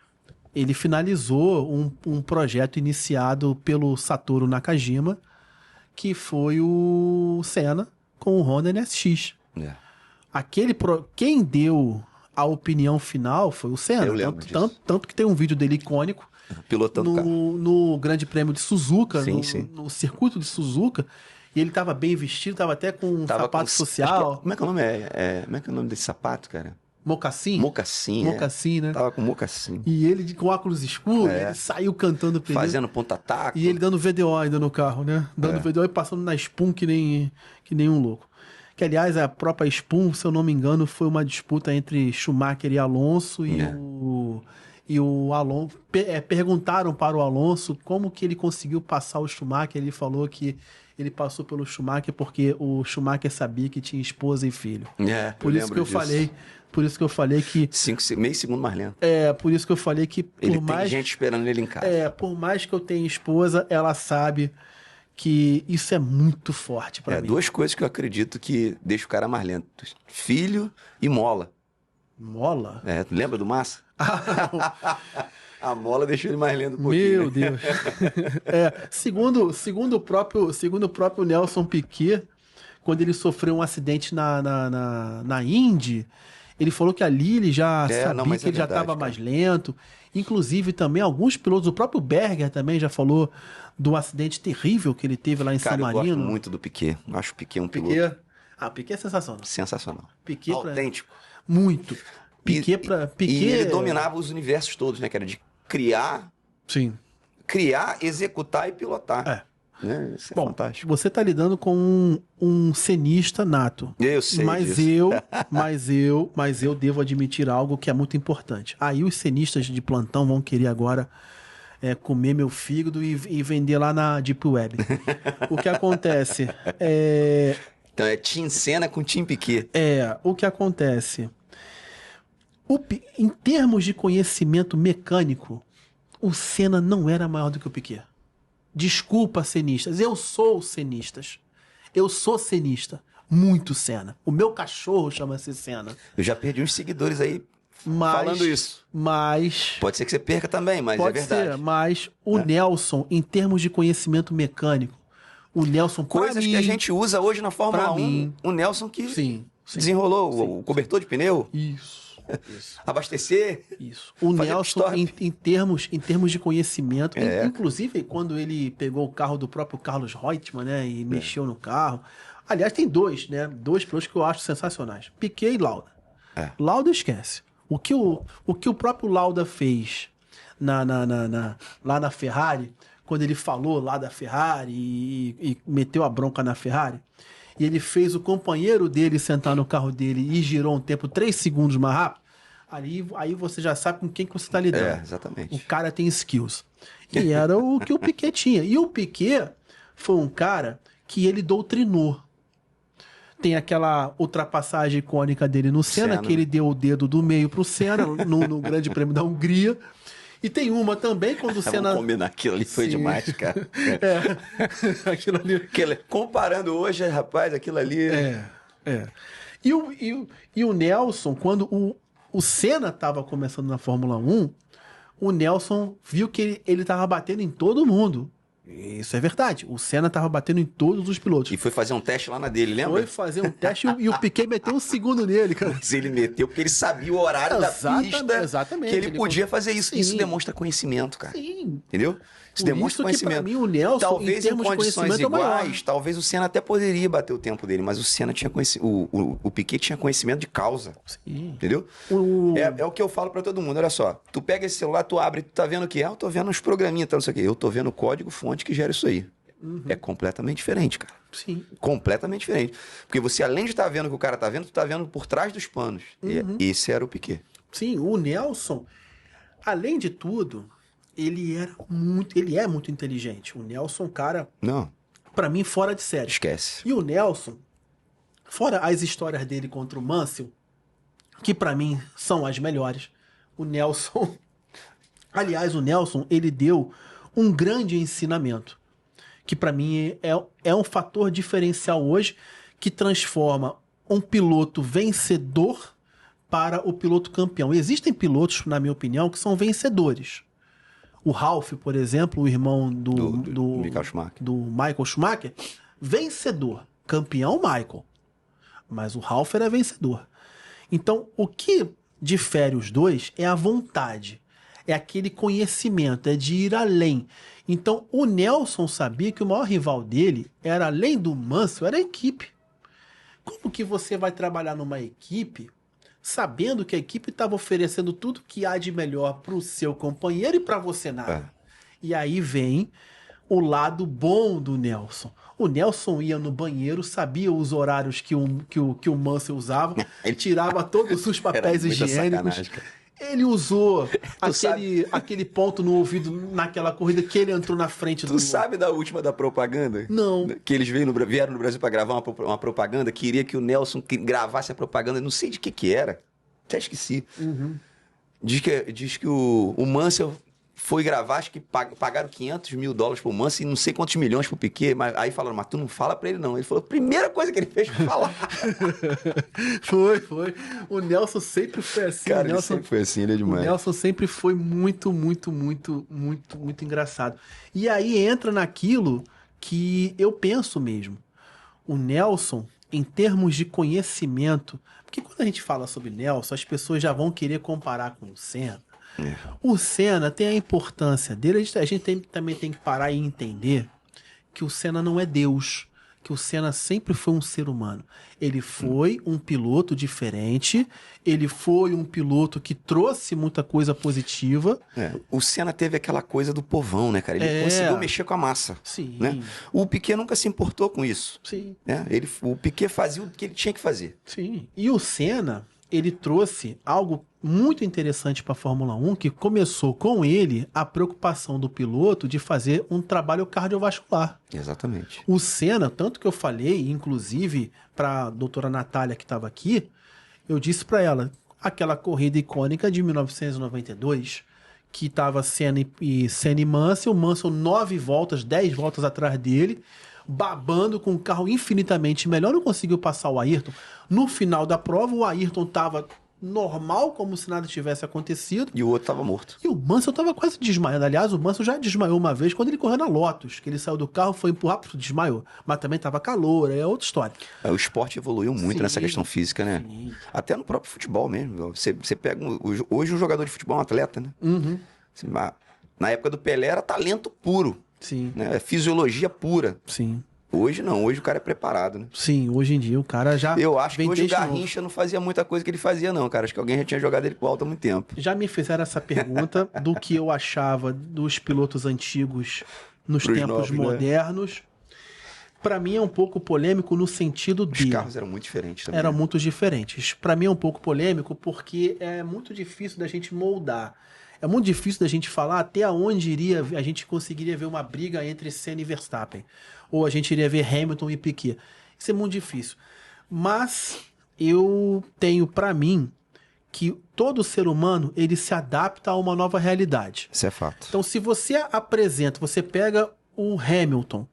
ele finalizou um projeto iniciado pelo Satoru Nakajima, que foi o Senna com o Honda NSX. É. Quem deu a opinião final foi o Senna. Eu lembro disso. Tanto que tem um vídeo dele icônico Pilotando o carro. no Grande Prêmio de Suzuka, Sim. no circuito de Suzuka. E ele tava bem vestido, tava até com um sapato social. Como é que é o nome? Como é que é o nome desse sapato, cara? Mocassim? Mocassim. Mocassim, né? Tava com mocassim. E ele com óculos escuros, ele saiu cantando pneu. Fazendo ponta-taco. E ele dando VDO ainda no carro, né? Dando VDO e passando na Spum que nem um louco. Que, aliás, a própria Spum, se eu não me engano, foi uma disputa entre Schumacher e Alonso. E o Alonso... perguntaram para o Alonso como que ele conseguiu passar o Schumacher. Ele falou que ele passou pelo Schumacher porque o Schumacher sabia que tinha esposa e filho. Por isso que eu falei que... Meio segundo mais lento. Por isso que eu falei que Ele tem gente esperando ele em casa. Por mais que eu tenha esposa, ela sabe que isso é muito forte pra mim. Duas coisas que eu acredito que deixam o cara mais lento. Filho e mola. Mola? Lembra do Massa? A mola deixou ele mais lento um pouquinho. Meu Deus. Segundo o próprio Nelson Piquet, quando ele sofreu um acidente na Indy, ele falou que ali ele já sabia que ele já estava mais lento. Inclusive também alguns pilotos, o próprio Berger também já falou do acidente terrível que ele teve lá em San Marino. Eu gosto muito do Piquet. Eu acho o Piquet um piloto. Piquet é sensacional. Sensacional. Piquet autêntico. Muito. Piquet E ele dominava os universos todos, né? Que era de criar, executar e pilotar. Né? Isso é fantástico. Você tá lidando com um cenista nato. Eu sei mas eu devo admitir algo que é muito importante. Aí os cenistas de plantão vão querer agora comer meu fígado e vender lá na Deep Web. O que acontece Então é Team Senna com Team Piquet. O que acontece... Em termos de conhecimento mecânico, o Senna não era maior do que o Piquet. Desculpa, cenistas. Eu sou cenistas. Eu sou cenista. Muito Senna. O meu cachorro chama-se Senna. Eu já perdi uns seguidores aí falando isso. Mas... Pode ser que você perca também, mas é verdade. Pode ser, mas o Nelson, em termos de conhecimento mecânico, o Nelson... Coisas que a gente usa hoje na Fórmula 1, o Nelson que desenrolou o cobertor de pneu. Isso. Abastecer. Isso. O Nelson, em termos de conhecimento, inclusive quando ele pegou o carro do próprio Carlos Reutemann, né, e mexeu no carro. Aliás, tem dois pilotos que eu acho sensacionais: Piquet e Lauda. Lauda esquece. O que o próprio Lauda fez lá na Ferrari, quando ele falou lá da Ferrari e meteu a bronca na Ferrari. E ele fez o companheiro dele sentar no carro dele e girou um tempo 3 segundos mais rápido, aí você já sabe com quem que você está lidando. Exatamente. O cara tem skills. E era o que o Piquet tinha. E o Piquet foi um cara que ele doutrinou. Tem aquela ultrapassagem icônica dele no Senna, que ele deu o dedo do meio pro Senna no Grande Prêmio da Hungria. E tem uma também, quando o Senna... Vamos combinar, aquilo ali foi demais, cara. Aquilo ali... Comparando hoje, rapaz, aquilo ali... E o Nelson, quando o Senna estava começando na Fórmula 1, o Nelson viu que ele estava batendo em todo mundo. Isso é verdade. O Senna tava batendo em todos os pilotos. E foi fazer um teste lá na dele, lembra? Foi fazer um teste e o Piquet meteu um segundo nele, cara. Mas ele meteu porque ele sabia o horário da pista exatamente. que ele podia fazer isso. Sim. Isso demonstra conhecimento, cara. Sim. Entendeu? Isso demonstra Por isso que, conhecimento. pra mim, o Nelson, talvez em termos de condições conhecimento, é o maior. iguais, talvez o Senna até poderia bater o tempo dele, mas o Senna tinha conhecimento. O Piquet tinha conhecimento de causa. Sim. Entendeu? É o que eu falo pra todo mundo. Olha só, tu pega esse celular, tu abre, tu tá vendo o que é? Eu tô vendo uns programinhas, tá, não sei o quê. Eu tô vendo o código-fonte que gera isso aí. É completamente diferente, cara. Sim. Completamente diferente. Porque você, além de estar vendo o que o cara tá vendo, tu tá vendo por trás dos panos. E esse era o Piquet. Sim, o Nelson, além de tudo, ele é muito inteligente. O Nelson, cara, Não, pra mim, fora de série. esquece. E o Nelson, fora as histórias dele contra o Mansell, que pra mim são as melhores, o Nelson... Aliás, o Nelson, ele deu um grande ensinamento, que pra mim é um fator diferencial hoje, que transforma um piloto vencedor para o piloto campeão. Existem pilotos, na minha opinião, que são vencedores. O Ralf, por exemplo, o irmão do Michael Schumacher, vencedor. Campeão, Michael. Mas o Ralf era vencedor. Então, o que difere os dois é a vontade. É aquele conhecimento, é de ir além. Então, o Nelson sabia que o maior rival dele era, além do Mansell, era a equipe. Como que você vai trabalhar numa equipe sabendo que a equipe estava oferecendo tudo que há de melhor para o seu companheiro e para você nada? E aí vem o lado bom do Nelson. O Nelson ia no banheiro, sabia os horários que o Mansell usava, ele tirava todos os papéis higiênicos. Ele usou aquele ponto no ouvido naquela corrida que ele entrou na frente do... Tu sabe da última da propaganda? Não. Que eles vieram no Brasil pra gravar uma propaganda, queria que o Nelson gravasse a propaganda, não sei de que era, até esqueci. Diz que o Mansell foi gravar, acho que pagaram $500 mil pro Mansell e não sei quantos milhões pro Piquet, mas aí falaram, mas tu não fala pra ele não. Ele falou, a primeira coisa que ele fez foi falar. Foi. O Nelson sempre foi assim. Cara, ele sempre foi assim, ele é demais. O Nelson sempre foi muito engraçado. E aí entra naquilo que eu penso mesmo. O Nelson, em termos de conhecimento, porque quando a gente fala sobre Nelson, as pessoas já vão querer comparar com o Senna. O Senna tem a importância dele, a gente também tem que parar e entender que o Senna não é Deus, que o Senna sempre foi um ser humano. Ele foi um piloto diferente, ele foi um piloto que trouxe muita coisa positiva. O Senna teve aquela coisa do povão, né, cara? Ele conseguiu mexer com a massa. Sim. Né? O Piquet nunca se importou com isso. Sim. Né? O Piquet fazia o que ele tinha que fazer. Sim. E o Senna, ele trouxe algo muito interessante para a Fórmula 1, que começou com ele a preocupação do piloto de fazer um trabalho cardiovascular. Exatamente. O Senna, tanto que eu falei, inclusive para a doutora Natália que estava aqui, eu disse para ela, aquela corrida icônica de 1992, que estava Senna e Mansell, 9 voltas, 10 voltas atrás dele, babando com um carro infinitamente melhor, não conseguiu passar o Ayrton. No final da prova, o Ayrton estava normal, como se nada tivesse acontecido. E o outro estava morto. E o Mansell estava quase desmaiando. Aliás, o Mansell já desmaiou uma vez quando ele correu na Lotus, que ele saiu do carro, foi empurrar, desmaiou. Mas também estava calor, é outra história. O esporte evoluiu muito nessa questão física, né? Sim. Até no próprio futebol mesmo. Você pega... Hoje um jogador de futebol é um atleta, né? Na época do Pelé era talento puro. Sim. Né? Fisiologia pura. Sim. Hoje não, hoje o cara é preparado, né? Sim, hoje em dia o cara já... Eu acho que hoje o Garrincha não fazia muita coisa que ele fazia não, cara. Acho que alguém já tinha jogado ele pro alto há muito tempo. Já me fizeram essa pergunta do que eu achava dos pilotos antigos nos tempos novos, modernos. Né? Para mim é um pouco polêmico no sentido de... Os carros eram muito diferentes também. Eram muito diferentes. Para mim é um pouco polêmico porque é muito difícil da gente moldar. É muito difícil da gente falar até onde a gente conseguiria ver uma briga entre Senna e Verstappen. Ou a gente iria ver Hamilton e Piquet. Isso é muito difícil. Mas eu tenho para mim que todo ser humano ele se adapta a uma nova realidade. Isso é fato. Então se você apresenta, você pega o Hamilton,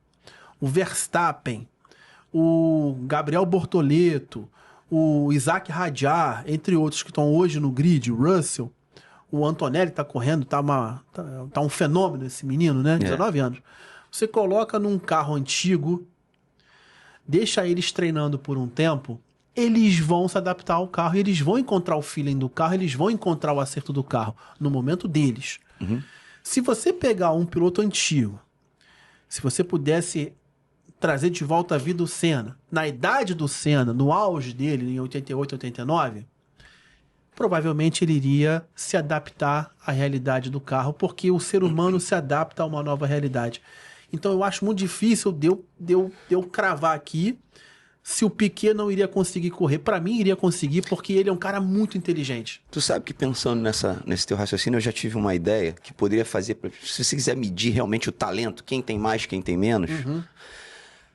o Verstappen, o Gabriel Bortoleto, o Isaac Hadjar, entre outros que estão hoje no grid, o Russell, o Antonelli tá correndo, tá um fenômeno esse menino, né? 19 anos. Você coloca num carro antigo, deixa eles treinando por um tempo, eles vão se adaptar ao carro, eles vão encontrar o feeling do carro, eles vão encontrar o acerto do carro no momento deles. Se você pegar um piloto antigo, se você pudesse trazer de volta a vida o Senna, na idade do Senna, no auge dele, em 88, 89, provavelmente ele iria se adaptar à realidade do carro, porque o ser humano se adapta a uma nova realidade. Então eu acho muito difícil de eu cravar aqui se o Piquet não iria conseguir correr. Para mim, iria conseguir, porque ele é um cara muito inteligente. Tu sabe que pensando nesse teu raciocínio, eu já tive uma ideia que poderia fazer, se você quiser medir realmente o talento, quem tem mais, quem tem menos,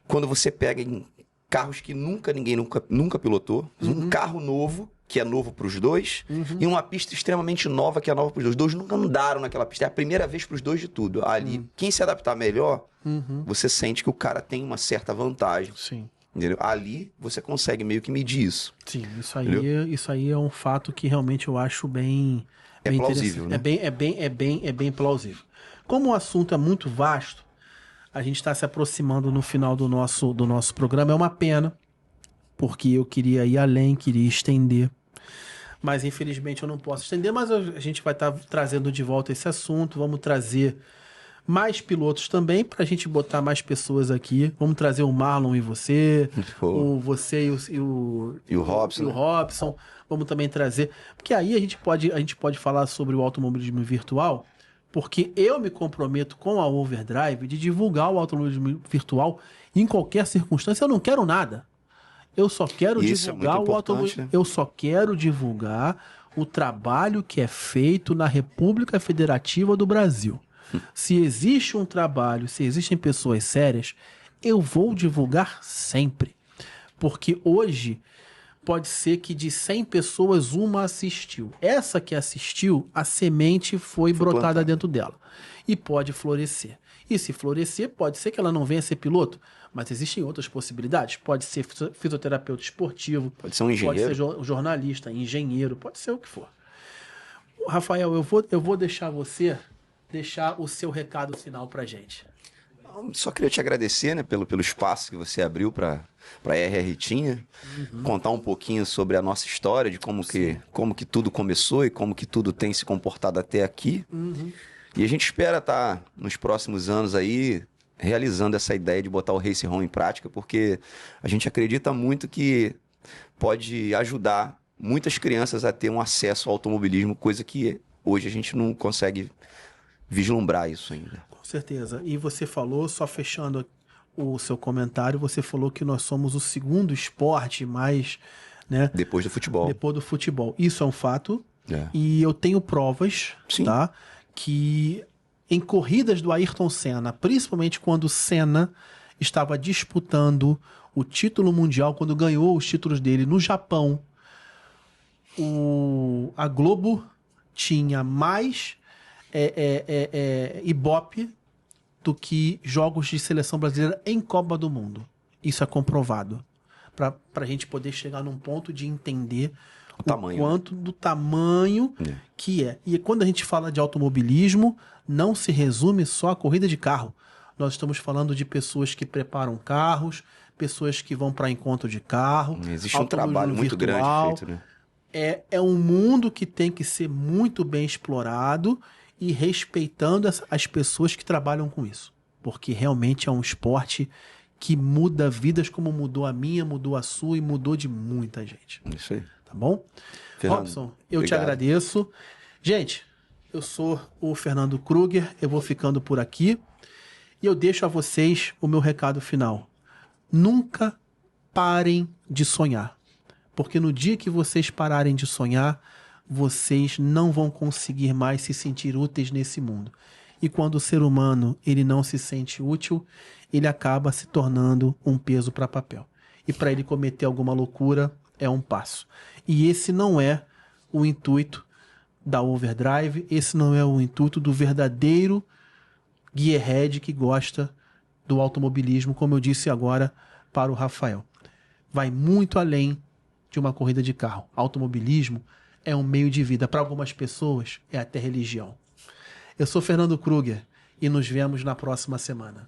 quando você pega em carros que ninguém nunca pilotou, um carro novo, que é novo para os dois, e uma pista extremamente nova, que é nova para os dois. Os dois nunca andaram naquela pista. É a primeira vez para os dois de tudo. Ali, quem se adaptar melhor, você sente que o cara tem uma certa vantagem. Sim. Entendeu? Ali, você consegue meio que medir isso. Sim, isso aí é um fato que realmente eu acho bem plausível, né? É bem plausível. Como o assunto é muito vasto, a gente está se aproximando no final do nosso programa. É uma pena, porque eu queria ir além, queria estender. Mas infelizmente eu não posso estender, mas a gente vai estar trazendo de volta esse assunto. Vamos trazer mais pilotos também, para a gente botar mais pessoas aqui. Vamos trazer o Marlon e você, você e o Robson. Vamos também trazer, porque aí a gente pode falar sobre o automobilismo virtual, porque eu me comprometo com a Overdrive de divulgar o automobilismo virtual em qualquer circunstância. Eu não quero nada. Eu só quero divulgar o automobilismo. Né? Eu só quero divulgar o trabalho que é feito na República Federativa do Brasil. Se existe um trabalho, se existem pessoas sérias, eu vou divulgar sempre. Porque hoje pode ser que de 100 pessoas, uma assistiu. Essa que assistiu, a semente foi brotada plantada dentro dela. E pode florescer. E se florescer, pode ser que ela não venha a ser piloto, mas existem outras possibilidades. Pode ser fisioterapeuta esportivo, pode ser um engenheiro, pode ser jornalista, engenheiro, pode ser o que for. Rafael, eu vou deixar você deixar o seu recado final pra gente. Só queria te agradecer, né, pelo espaço que você abriu para a RR Tinha, contar um pouquinho sobre a nossa história, de como que tudo começou e como que tudo tem se comportado até aqui. E a gente espera estar nos próximos anos aí realizando essa ideia de botar o Race Home em prática, porque a gente acredita muito que pode ajudar muitas crianças a ter um acesso ao automobilismo, coisa que hoje a gente não consegue vislumbrar isso ainda. Com certeza. E você falou, só fechando o seu comentário, você falou que nós somos o segundo esporte mais, né? Depois do futebol. Depois do futebol. Isso é um fato. E eu tenho provas, tá? Que em corridas do Ayrton Senna, principalmente quando o Senna estava disputando o título mundial, quando ganhou os títulos dele no Japão, a Globo tinha mais Ibope do que jogos de seleção brasileira em Copa do Mundo. Isso é comprovado. Para a gente poder chegar num ponto de entender o quanto do tamanho que é. E quando a gente fala de automobilismo, não se resume só a corrida de carro. Nós estamos falando de pessoas que preparam carros, pessoas que vão para encontro de carro. Existe um trabalho muito grande feito, né? É um mundo que tem que ser muito bem explorado e respeitando as pessoas que trabalham com isso. Porque realmente é um esporte que muda vidas como mudou a minha, mudou a sua e mudou de muita gente. Isso aí. Tá bom? Fernando, Robson, eu te agradeço. Gente, eu sou o Fernando Kruger, eu vou ficando por aqui e eu deixo a vocês o meu recado final. Nunca parem de sonhar. Porque no dia que vocês pararem de sonhar, vocês não vão conseguir mais se sentir úteis nesse mundo. E quando o ser humano ele não se sente útil, ele acaba se tornando um peso para papel. E para ele cometer alguma loucura, é um passo. E esse não é o intuito da Overdrive, esse não é o intuito do verdadeiro gearhead que gosta do automobilismo, como eu disse agora para o Rafael. Vai muito além de uma corrida de carro. Automobilismo é um meio de vida. Para algumas pessoas, é até religião. Eu sou Fernando Kruger e nos vemos na próxima semana.